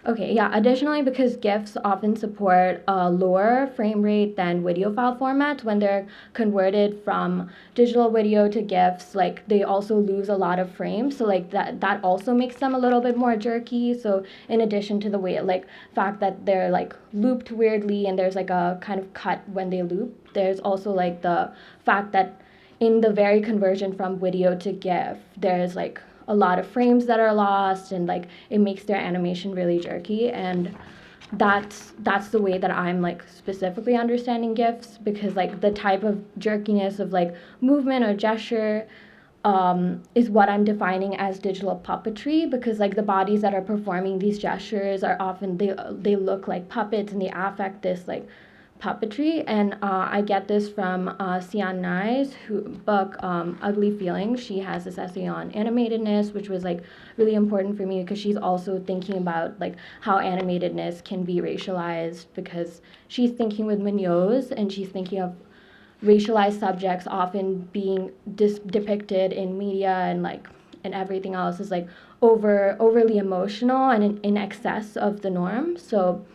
okay, yeah, additionally, because GIFs often support a lower frame rate than video file formats, when they're converted from digital video to GIFs, like they also lose a lot of frames, so like that also makes them a little bit more jerky. So in addition to the way like fact that they're like looped weirdly and there's like a kind of cut when they loop, there's also like the fact that in the very conversion from video to GIF, there's like a lot of frames that are lost, and like it makes their animation really jerky, and that's the way that I'm like specifically understanding GIFs, because like the type of jerkiness of like movement or gesture is what I'm defining as digital puppetry, because like the bodies that are performing these gestures are often they look like puppets and they affect this like puppetry, and I get this from Sian Nai's book Ugly Feelings. She has this essay on animatedness, which was like really important for me because she's also thinking about like how animatedness can be racialized, because she's thinking with Munoz and she's thinking of racialized subjects often being depicted in media and like and everything else is like overly emotional and in excess of the norm. So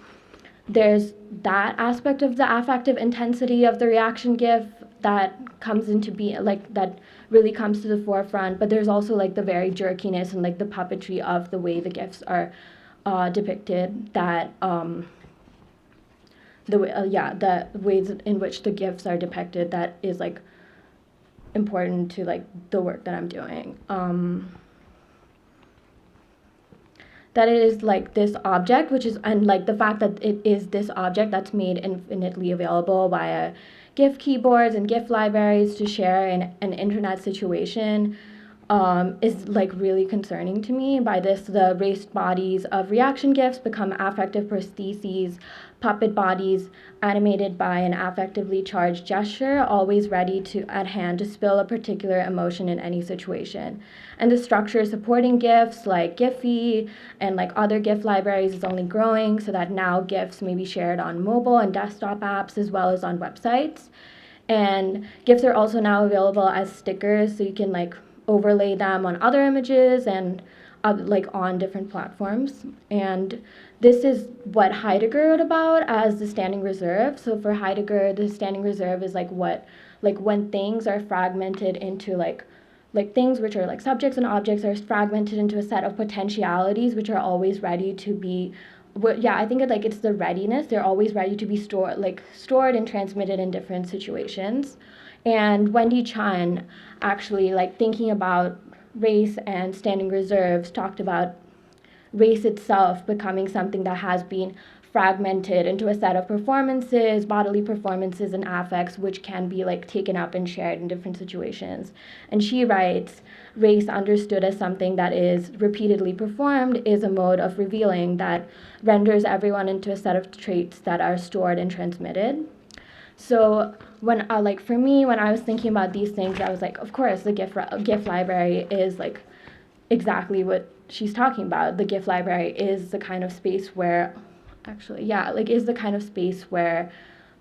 there's that aspect of the affective intensity of the reaction GIF that comes into being, like that really comes to the forefront, but there's also like the very jerkiness and like the puppetry of the way the GIFs are depicted, that the ways in which the GIFs are depicted, that is like important to like the work that I'm doing. That it is like this object, which is, and like the fact that it is this object that's made infinitely available via GIF keyboards and GIF libraries to share in an internet situation is like really concerning to me. By this, the raised bodies of reaction GIFs become affective prostheses, puppet bodies animated by an affectively charged gesture, always ready to at hand to spill a particular emotion in any situation. And the structure supporting GIFs like Giphy and like other GIF libraries is only growing, so that now GIFs may be shared on mobile and desktop apps as well as on websites. And GIFs are also now available as stickers, so you can like overlay them on other images and like on different platforms. And this is what Heidegger wrote about as the standing reserve. So for Heidegger, the standing reserve is like what, like when things are fragmented into like things which are like subjects and objects are fragmented into a set of potentialities which are always ready to be, I think like it's the readiness. They're always ready to be stored and transmitted in different situations. And Wendy Chun actually, like thinking about race and standing reserves, talked about race itself becoming something that has been fragmented into a set of performances, bodily performances and affects, which can be like taken up and shared in different situations. And she writes, race understood as something that is repeatedly performed is a mode of revealing that renders everyone into a set of traits that are stored and transmitted. So when like for me, when I was thinking about these things, I was like, of course, the GIF library is like exactly what she's talking about. The GIF library is the kind of space where, is the kind of space where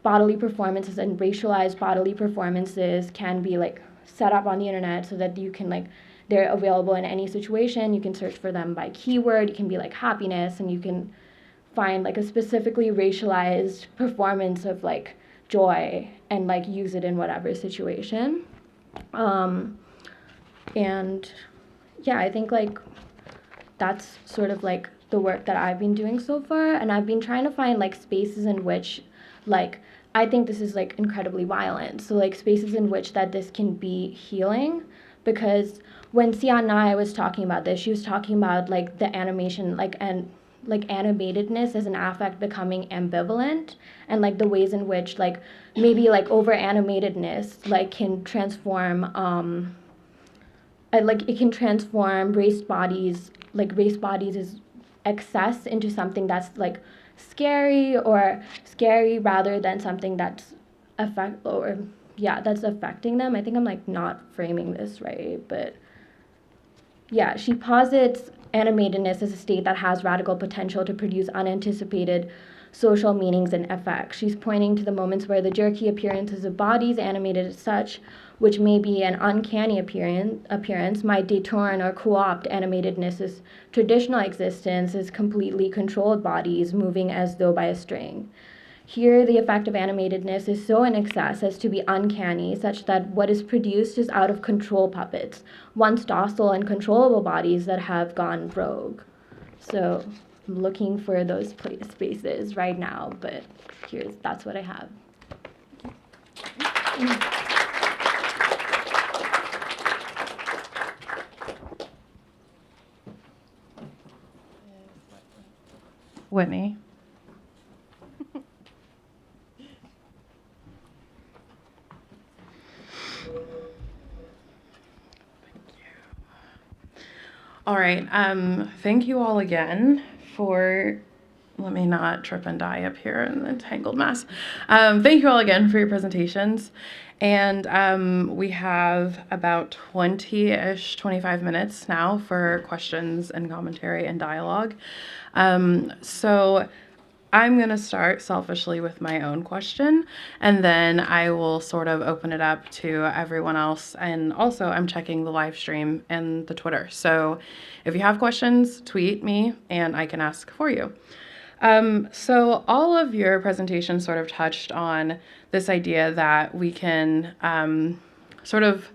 bodily performances and racialized bodily performances can be like set up on the internet so that you can like they're available in any situation. You can search for them by keyword. You can be like happiness, and you can find like a specifically racialized performance of like joy and like use it in whatever situation. And yeah, I think like that's sort of like the work that I've been doing so far, and I've been trying to find like spaces in which like I think this is like incredibly violent, so like spaces in which that this can be healing. Because when Sian was talking about this, she was talking about like the animation and like animatedness as an affect becoming ambivalent, and like the ways in which like maybe like over animatedness like can transform like it can transform race bodies as excess into something that's like scary, or scary rather than something that's that's affecting them. I think I'm like not framing this right, but yeah, she posits animatedness as a state that has radical potential to produce unanticipated social meanings and effects. She's pointing to the moments where the jerky appearances of bodies animated as such, which may be an uncanny appearance, might deturn or co-opt animatedness's traditional existence as completely controlled bodies moving as though by a string. Here, the effect of animatedness is so in excess as to be uncanny, such that what is produced is out of control puppets, once docile and controllable bodies that have gone rogue. So I'm looking for those spaces right now, but that's what I have. Whitney. All right. Thank you all again for, let me not trip and die up here in the tangled mess. Thank you all again for your presentations. And we have about 20-ish, 25 minutes now for questions and commentary and dialogue. So I'm going to start selfishly with my own question, and then I will sort of open it up to everyone else. And also, I'm checking the live stream and the Twitter. So if you have questions, tweet me, and I can ask for you. So all of your presentations sort of touched on this idea that we can sort of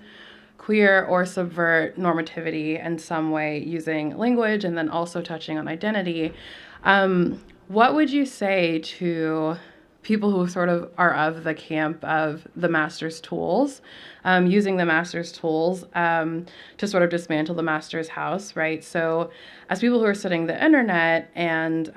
queer or subvert normativity in some way using language, and then also touching on identity. What would you say to people who sort of are of the camp of the master's tools, using the master's tools to sort of dismantle the master's house, right? So as people who are studying the internet and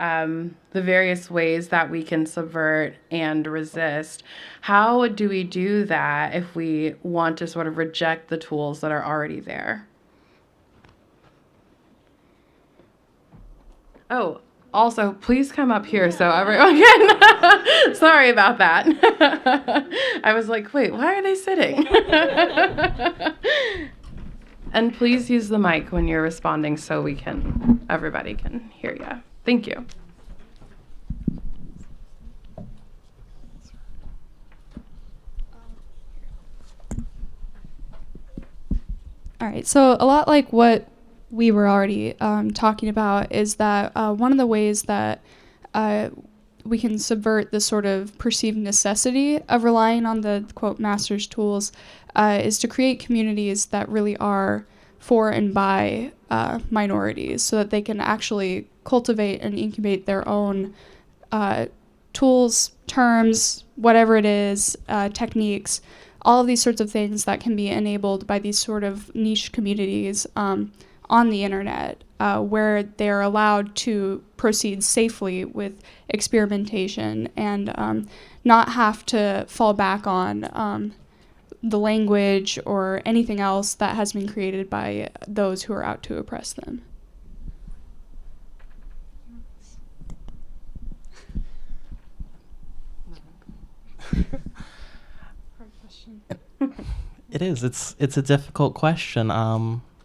the various ways that we can subvert and resist, how do we do that if we want to sort of reject the tools that are already there? Oh, also, please come up here so everyone can. Sorry about that. I was like, wait, why are they sitting? And please use the mic when you're responding so everybody can hear you. Thank you. All right, so a lot like what we were already talking about is that one of the ways that we can subvert the sort of perceived necessity of relying on the, quote, master's tools is to create communities that really are for and by minorities, so that they can actually cultivate and incubate their own tools, terms, whatever it is, techniques, all of these sorts of things that can be enabled by these sort of niche communities on the internet, where they're allowed to proceed safely with experimentation and not have to fall back on the language or anything else that has been created by those who are out to oppress them. It is. It's a difficult question.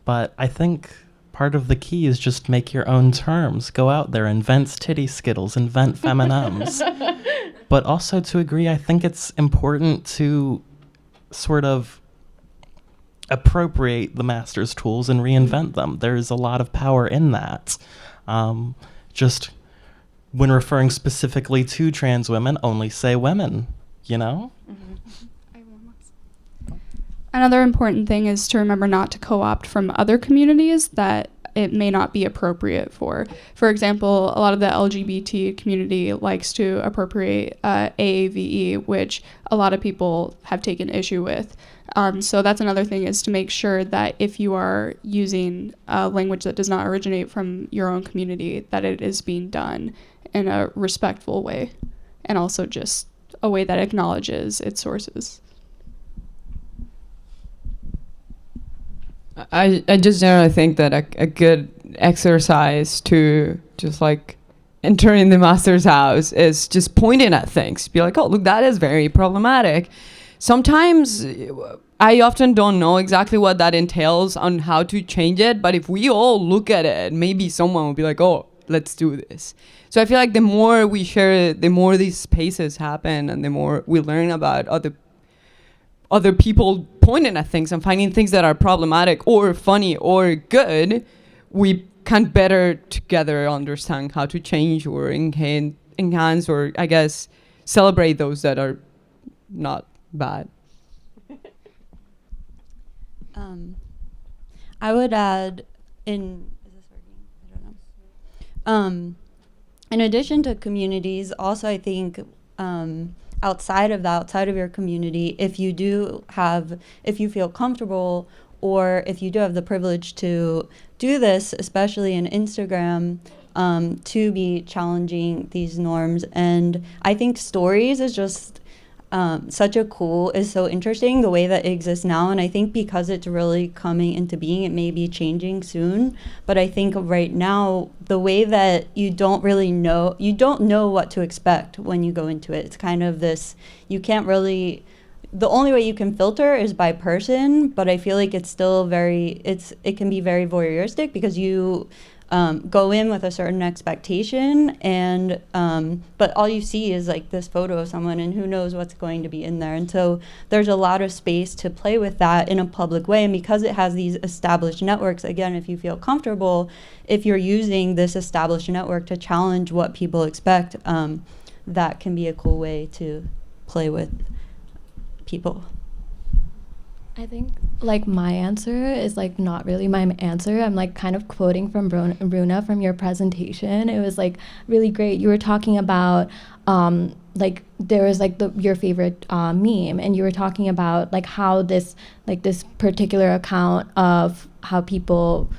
But I think part of the key is just make your own terms. Go out there, invent titty skittles, invent feminums. But also to agree, I think it's important to sort of appropriate the master's tools and reinvent them. There's a lot of power in that. Just when referring specifically to trans women, only say women, you know? Another important thing is to remember not to co-opt from other communities that it may not be appropriate for. For example, a lot of the LGBT community likes to appropriate AAVE, which a lot of people have taken issue with. So that's another thing, is to make sure that if you are using a language that does not originate from your own community, that it is being done in a respectful way, and also just a way that acknowledges its sources. I just generally think that a good exercise to just like entering the master's house is just pointing at things. Be like, oh, look, that is very problematic. Sometimes I often don't know exactly what that entails on how to change it, but if we all look at it, maybe someone will be like, oh, let's do this. So I feel like the more we share it, the more these spaces happen, and the more we learn about other people pointing at things and finding things that are problematic or funny or good, we can better together understand how to change or enhance or, I guess, celebrate those that are not bad. I would add is this working? I don't know. In addition to communities, also I think outside of your community, if you feel comfortable, or if you do have the privilege to do this, especially in Instagram, to be challenging these norms. And I think stories is just is so interesting the way that it exists now. And I think because it's really coming into being, it may be changing soon. But I think right now, the way that you don't know what to expect when you go into it. It's kind of this, the only way you can filter is by person, but I feel like it's still it can be very voyeuristic, because you go in with a certain expectation, and but all you see is like this photo of someone, and who knows what's going to be in there. And so there's a lot of space to play with that in a public way. And because it has these established networks, again, if you feel comfortable, if you're using this established network to challenge what people expect, that can be a cool way to play with people. I think like my answer is like not really my answer. I'm like kind of quoting from Runa from your presentation. It was like really great. You were talking about like there was like your favorite meme, and you were talking about like how this particular account of how people,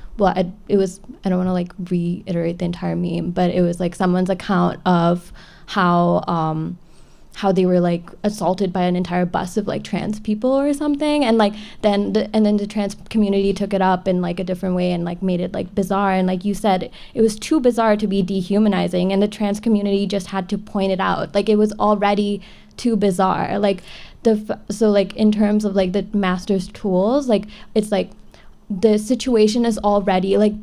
it was, I don't want to like reiterate the entire meme, but it was like someone's account of how they were like assaulted by an entire bus of like trans people or something, and like then the trans community took it up in like a different way and like made it like bizarre, and like you said, it was too bizarre to be dehumanizing, and the trans community just had to point it out, like it was already too bizarre. Like so like in terms of like the master's tools, like it's like the situation is already like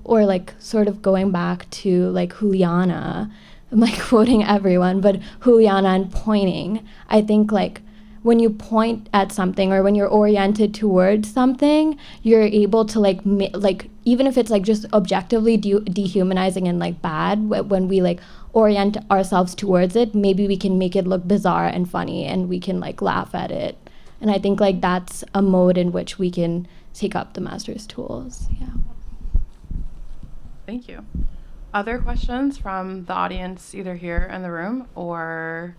or like sort of going back to like Juliana, I'm like quoting everyone, but Juliana and pointing. I think like when you point at something, or when you're oriented towards something, you're able to like even if it's like just objectively dehumanizing and like bad, when we like orient ourselves towards it, maybe we can make it look bizarre and funny, and we can like laugh at it. And I think like that's a mode in which we can take up the master's tools. Yeah. Thank you. Other questions from the audience, either here in the room or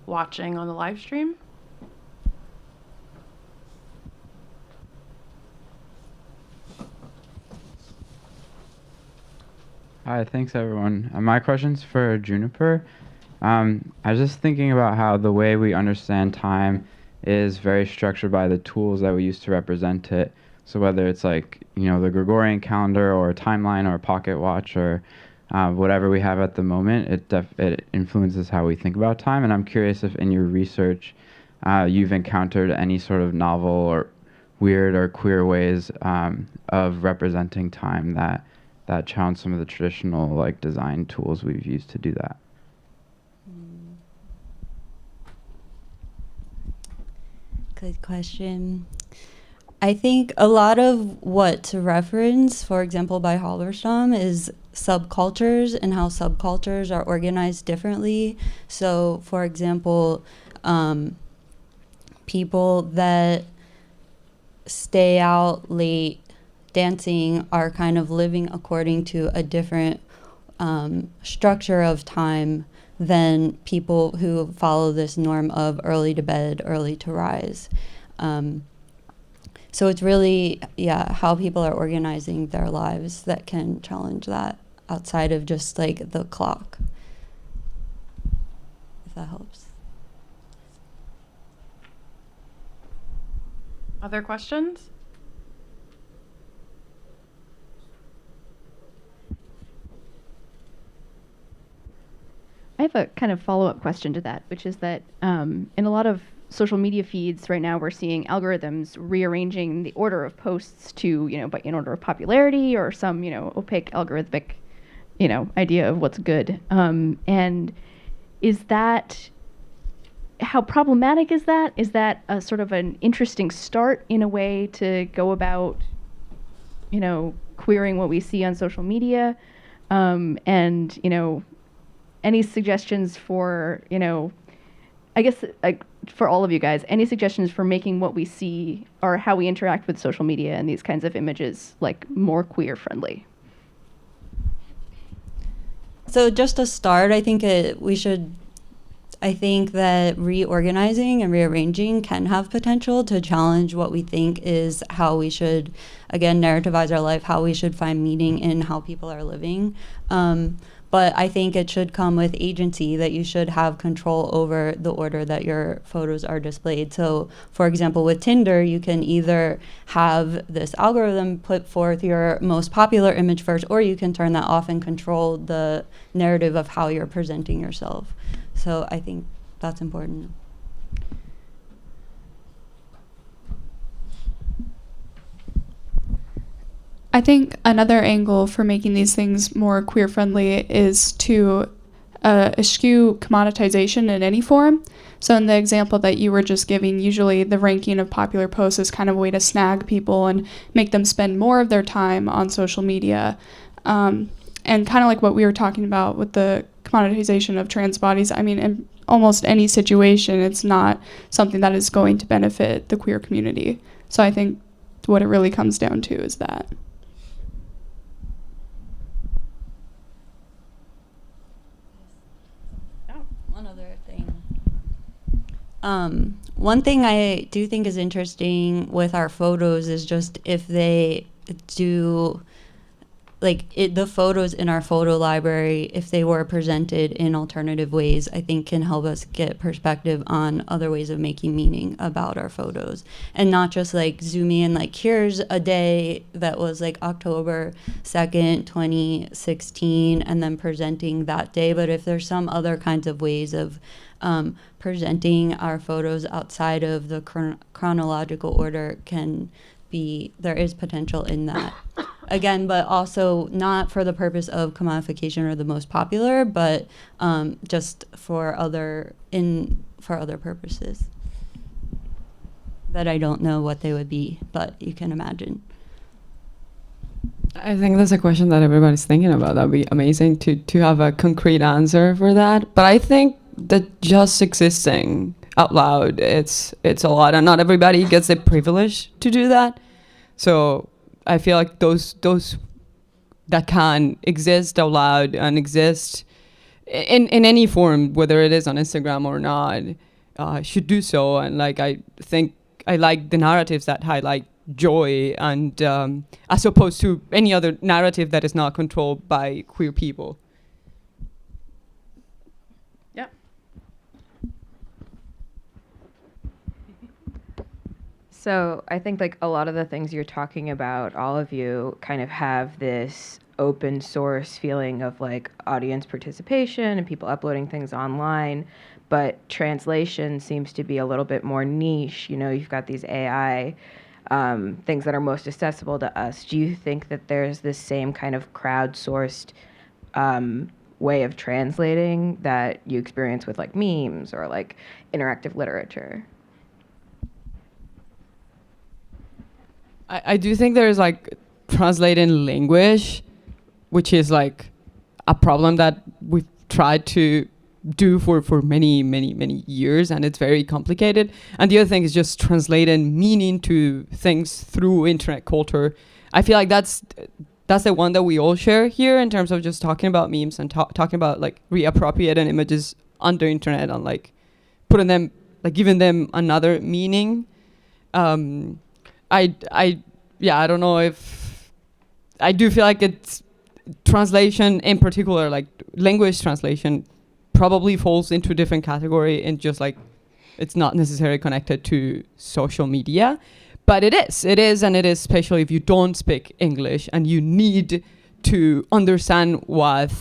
watching on the live stream? Hi, thanks everyone. My question's for Juniper. I was just thinking about how the way we understand time is very structured by the tools that we use to represent it. So whether it's like, the Gregorian calendar or a timeline or a pocket watch or whatever we have at the moment, it influences how we think about time. And I'm curious if in your research you've encountered any sort of novel or weird or queer ways of representing time that challenge some of the traditional like design tools we've used to do that. Good question. I think a lot of what to reference, for example, by Halberstam, is subcultures and how subcultures are organized differently. So, for example, people that stay out late dancing are kind of living according to a different structure of time than people who follow this norm of early to bed, early to rise. So it's really, how people are organizing their lives that can challenge that outside of just like the clock, if that helps. Other questions? I have a kind of follow-up question to that, which is that in a lot of social media feeds right now, we're seeing algorithms rearranging the order of posts to, in order of popularity or some, opaque algorithmic, idea of what's good. And is that, how problematic is that? Is that a sort of an interesting start in a way to go about, queering what we see on social media? And, any suggestions for, I guess, like, for all of you guys, any suggestions for making what we see or how we interact with social media and these kinds of images, like, more queer friendly? So just to start, I think I think that reorganizing and rearranging can have potential to challenge what we think is how we should, again, narrativize our life, how we should find meaning in how people are living. But I think it should come with agency, that you should have control over the order that your photos are displayed. So, for example, with Tinder, you can either have this algorithm put forth your most popular image first, or you can turn that off and control the narrative of how you're presenting yourself. So I think that's important. I think another angle for making these things more queer friendly is to eschew commoditization in any form. So in the example that you were just giving, usually the ranking of popular posts is kind of a way to snag people and make them spend more of their time on social media. And kind of like what we were talking about with the commoditization of trans bodies, I mean, in almost any situation, it's not something that is going to benefit the queer community. So I think what it really comes down to is that. One other thing. One thing I do think is interesting with our photos is just if they do, like, the photos in our photo library, if they were presented in alternative ways, I think can help us get perspective on other ways of making meaning about our photos. And not just like zooming in, like, here's a day that was like October 2nd, 2016, and then presenting that day. But if there's some other kinds of ways of presenting our photos outside of the chronological order, there is potential in that. Again, but also not for the purpose of commodification or the most popular, but just for other purposes that I don't know what they would be, but you can imagine. I think that's a question that everybody's thinking about. That'd be amazing to have a concrete answer for that. But I think that just existing out loud, it's a lot, and not everybody gets the privilege to do that. So I feel like those that can exist out loud and exist in any form, whether it is on Instagram or not, should do so. And like, I think I like the narratives that highlight joy, and as opposed to any other narrative that is not controlled by queer people. So I think like a lot of the things you're talking about, all of you kind of have this open source feeling of like audience participation and people uploading things online, but translation seems to be a little bit more niche. You've got these AI things that are most accessible to us. Do you think that there's this same kind of crowdsourced way of translating that you experience with like memes or like interactive literature? I do think there's like translating language, which is like a problem that we've tried to do for many, many, many years, and it's very complicated. And the other thing is just translating meaning to things through internet culture. I feel like that's the one that we all share here in terms of just talking about memes and talking about like reappropriating images on the internet and like putting them, like giving them another meaning. I don't know if I do feel like it's translation in particular, like language translation probably falls into a different category and just like it's not necessarily connected to social media, but it is, and it is especially if you don't speak English and you need to understand what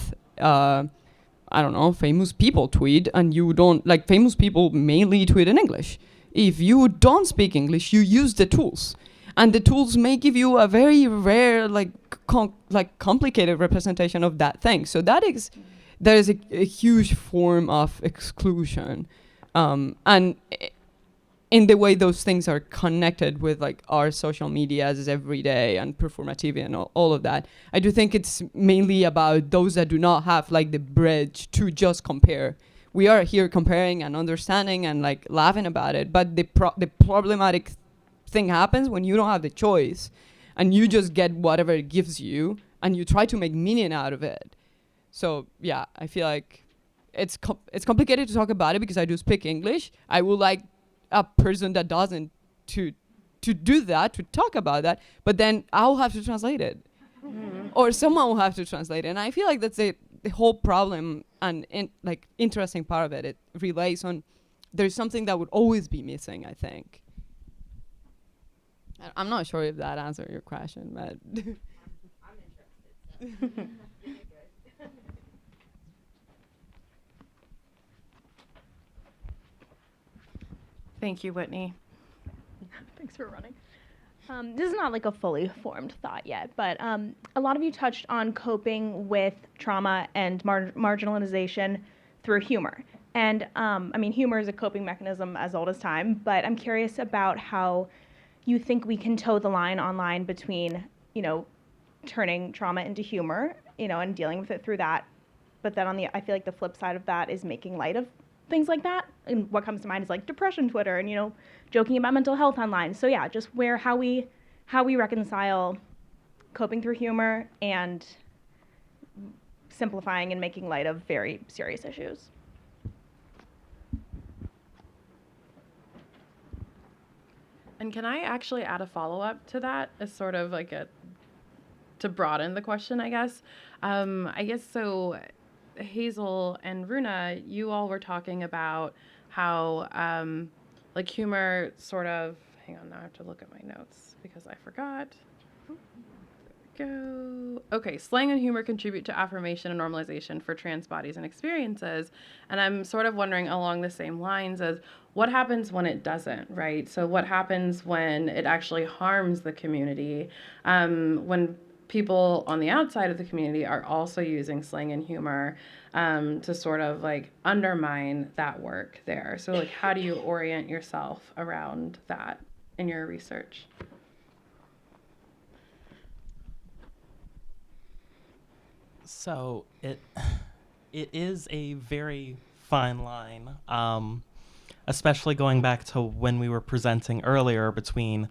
I don't know, famous people tweet, and you don't, like, famous people mainly tweet in English. If you don't speak English, you use the tools, and the tools may give you a very rare, like complicated representation of that thing. So that is, there is a huge form of exclusion, and in the way those things are connected with like our social medias every day and performativity and all of that. I do think it's mainly about those that do not have like the bridge to just compare. We are here comparing and understanding and like laughing about it, but the problematic thing happens when you don't have the choice and you just get whatever it gives you and you try to make meaning out of it. So yeah, I feel like it's complicated to talk about it because I do speak English. I would like a person that doesn't to do that, to talk about that, but then I'll have to translate it. Or someone will have to translate it. And I feel like that's the whole problem and like interesting part of it. It relates on there's something that would always be missing, I think. I'm not sure if that answered your question, but I'm interested. Thank you, Whitney. Thanks for running. This is not like a fully formed thought yet, but a lot of you touched on coping with trauma and marginalization through humor. And I mean, humor is a coping mechanism as old as time, but I'm curious about how you think we can toe the line online between, you know, turning trauma into humor, you know, and dealing with it through that. But then I feel like the flip side of that is making light of things like that. And what comes to mind is like depression Twitter and, you know, joking about mental health online. So yeah, just how we reconcile coping through humor and simplifying and making light of very serious issues. And can I actually add a follow-up to that as sort of like to broaden the question, I guess? I guess so. Hazel and Runa, you all were talking about how like humor sort of, hang on, now I have to look at my notes because I forgot. There we go. Okay, slang and humor contribute to affirmation and normalization for trans bodies and experiences. And I'm sort of wondering along the same lines as what happens when it doesn't, right? So what happens when it actually harms the community, when people on the outside of the community are also using slang and humor to sort of like undermine that work there. So like, how do you orient yourself around that in your research? So it is a very fine line, especially going back to when we were presenting earlier between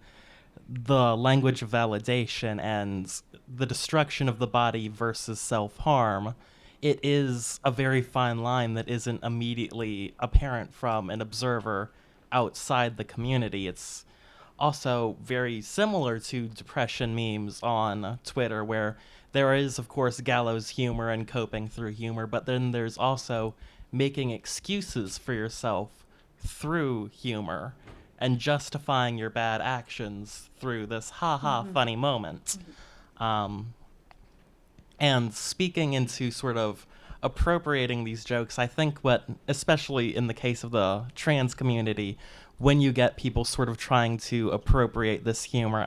the language of validation and the destruction of the body versus self-harm. It is a very fine line that isn't immediately apparent from an observer outside the community. It's also very similar to depression memes on Twitter, where there is, of course, gallows humor and coping through humor, but then there's also making excuses for yourself through humor and justifying your bad actions through this ha-ha funny moment. And speaking into sort of appropriating these jokes, I think what, especially in the case of the trans community, when you get people sort of trying to appropriate this humor,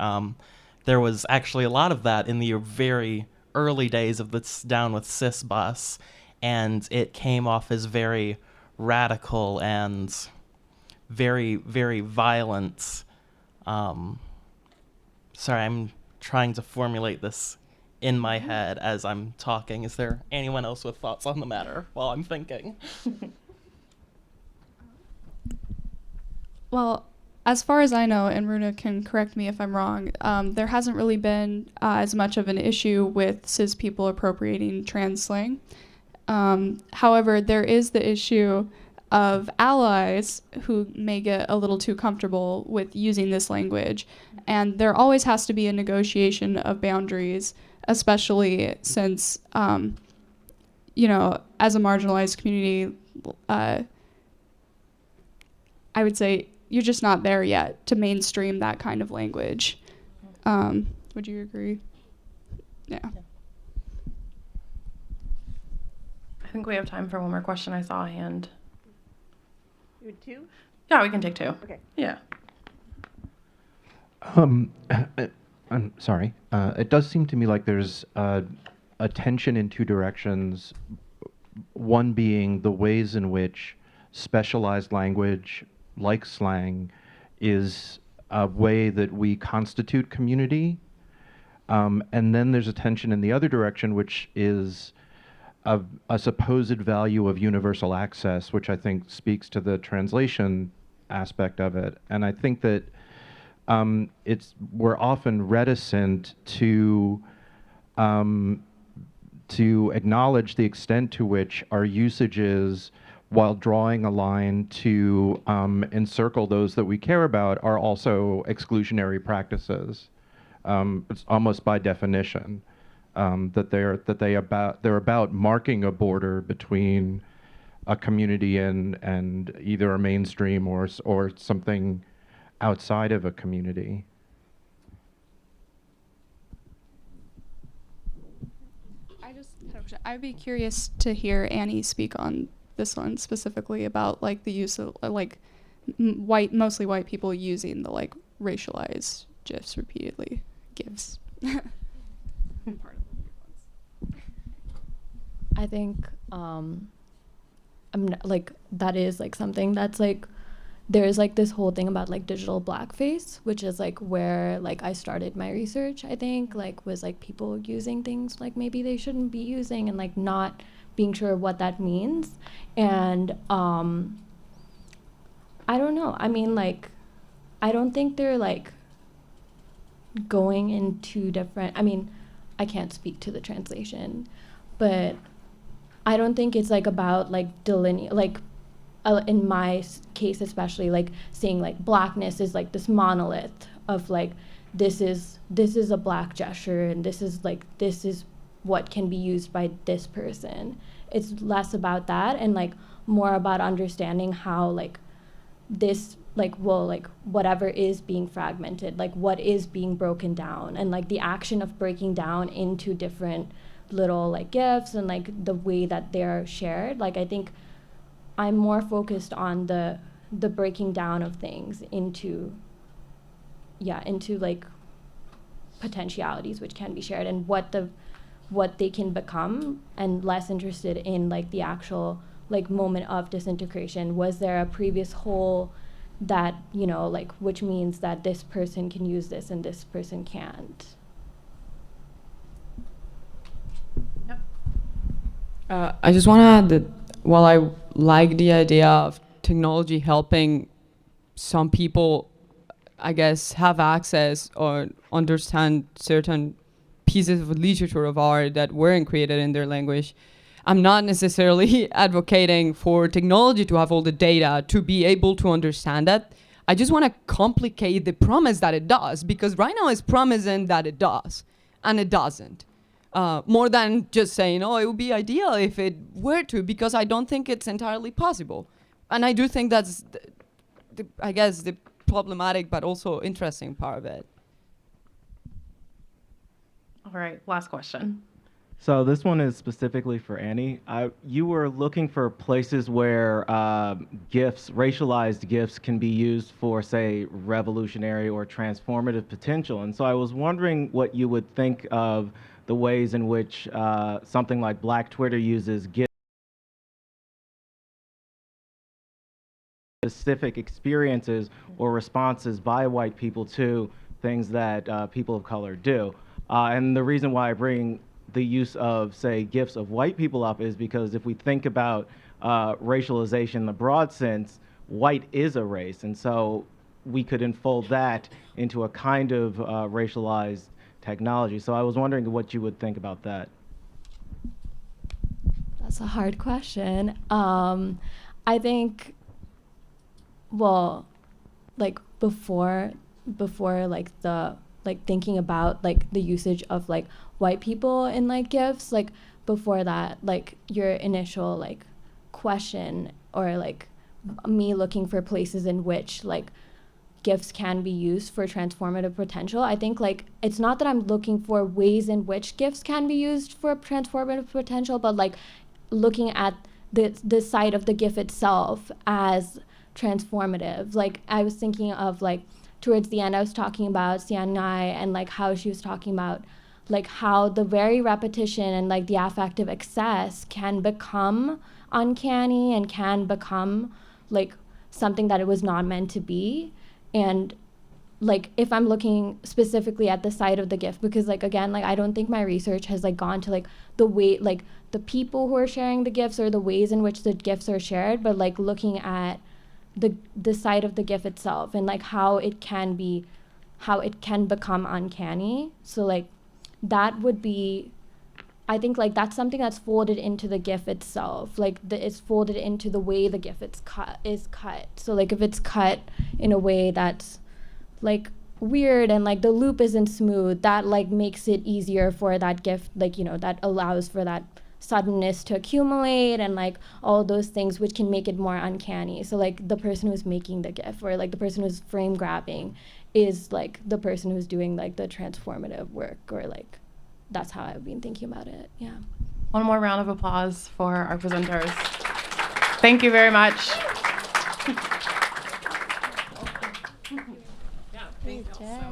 there was actually a lot of that in the very early days of the Down with Cis bus, and it came off as very radical and very, very violent Sorry, I'm trying to formulate this in my head as I'm talking. Is there anyone else with thoughts on the matter while I'm thinking? Well, as far as I know, and Runa can correct me if I'm wrong, there hasn't really been as much of an issue with cis people appropriating trans slang. However, there is the issue of allies who may get a little too comfortable with using this language. And there always has to be a negotiation of boundaries, especially since, you know, as a marginalized community, I would say you're just not there yet to mainstream that kind of language. Would you agree? Yeah. I think we have time for one more question. I saw a hand. You had two? Yeah, we can take two. Okay. Yeah. I'm sorry. It does seem to me like there's a tension in two directions. One being the ways in which specialized language, like slang, is a way that we constitute community. And then there's a tension in the other direction, which is a supposed value of universal access, which I think speaks to the translation aspect of it. And I think that we're often reticent to acknowledge the extent to which our usages, while drawing a line to encircle those that we care about, are also exclusionary practices. It's almost by definition. They're about marking a border between a community and either a mainstream or something outside of a community. I'd be curious to hear Annie speak on this one specifically about like the use of mostly white people using the like racialized GIFs repeatedly. GIFs. I think that is like something that's like there's like this whole thing about like digital blackface, which is like where like I started my research. I think like was like people using things like maybe they shouldn't be using and like not being sure what that means. And I don't know. I mean, like I don't think they're like going in two different. I mean, I can't speak to the translation, but I don't think it's like about like in my case especially, like saying like blackness is like this monolith of like this is a black gesture and this is what can be used by this person. It's less about that and like more about understanding how like this like whatever is being fragmented, like what is being broken down, and like the action of breaking down into different little like GIFs and like the way that they're shared. Like I think I'm more focused on the breaking down of things into like potentialities which can be shared and what they can become, and less interested in like the actual like moment of disintegration. Was there a previous whole that, you know, like which means that this person can use this and this person can't. I just want to add that while I like the idea of technology helping some people, I guess, have access or understand certain pieces of literature of art that weren't created in their language, I'm not necessarily advocating for technology to have all the data to be able to understand that. I just want to complicate the promise that it does, because right now it's promising that it does, and it doesn't. More than just saying, oh, it would be ideal if it were to, because I don't think it's entirely possible. And I do think that's, I guess, the problematic but also interesting part of it. All right, last question. So this one is specifically for Annie. You were looking for places where GIFs, racialized GIFs, can be used for, say, revolutionary or transformative potential. And so I was wondering what you would think of the ways in which something like Black Twitter uses GIFs, specific experiences or responses by white people to things that people of color do. And the reason why I bring the use of, say, GIFs of white people up is because if we think about racialization in the broad sense, white is a race. And so we could unfold that into a kind of racialized technology. So I was wondering what you would think about that. That's a hard question. I think, well, like before like the like thinking about like the usage of like white people in like GIFs, like before that, like your initial like question or like me looking for places in which like GIFs can be used for transformative potential. I think like it's not that I'm looking for ways in which GIFs can be used for transformative potential, but like looking at the side of the GIF itself as transformative. Like I was thinking of like towards the end I was talking about Sianai and like how she was talking about like how the very repetition and like the affective excess can become uncanny and can become like something that it was not meant to be. And like if I'm looking specifically at the side of the GIF, because like again, like I don't think my research has like gone to like the way like the people who are sharing the GIFs or the ways in which the GIFs are shared, but like looking at the side of the GIF itself and like how it can become uncanny. So like that would be, I think like that's something that's folded into the GIF itself. Like it's folded into the way the GIF is cut. So like if it's cut in a way that's like weird and like the loop isn't smooth, that like makes it easier for that GIF, like, you know, that allows for that suddenness to accumulate and like all those things which can make it more uncanny. So like the person who's making the GIF or like the person who's frame grabbing is like the person who's doing like the transformative work, or like that's how I've been thinking about it. Yeah. One more round of applause for our presenters. Thank you very much. Great job.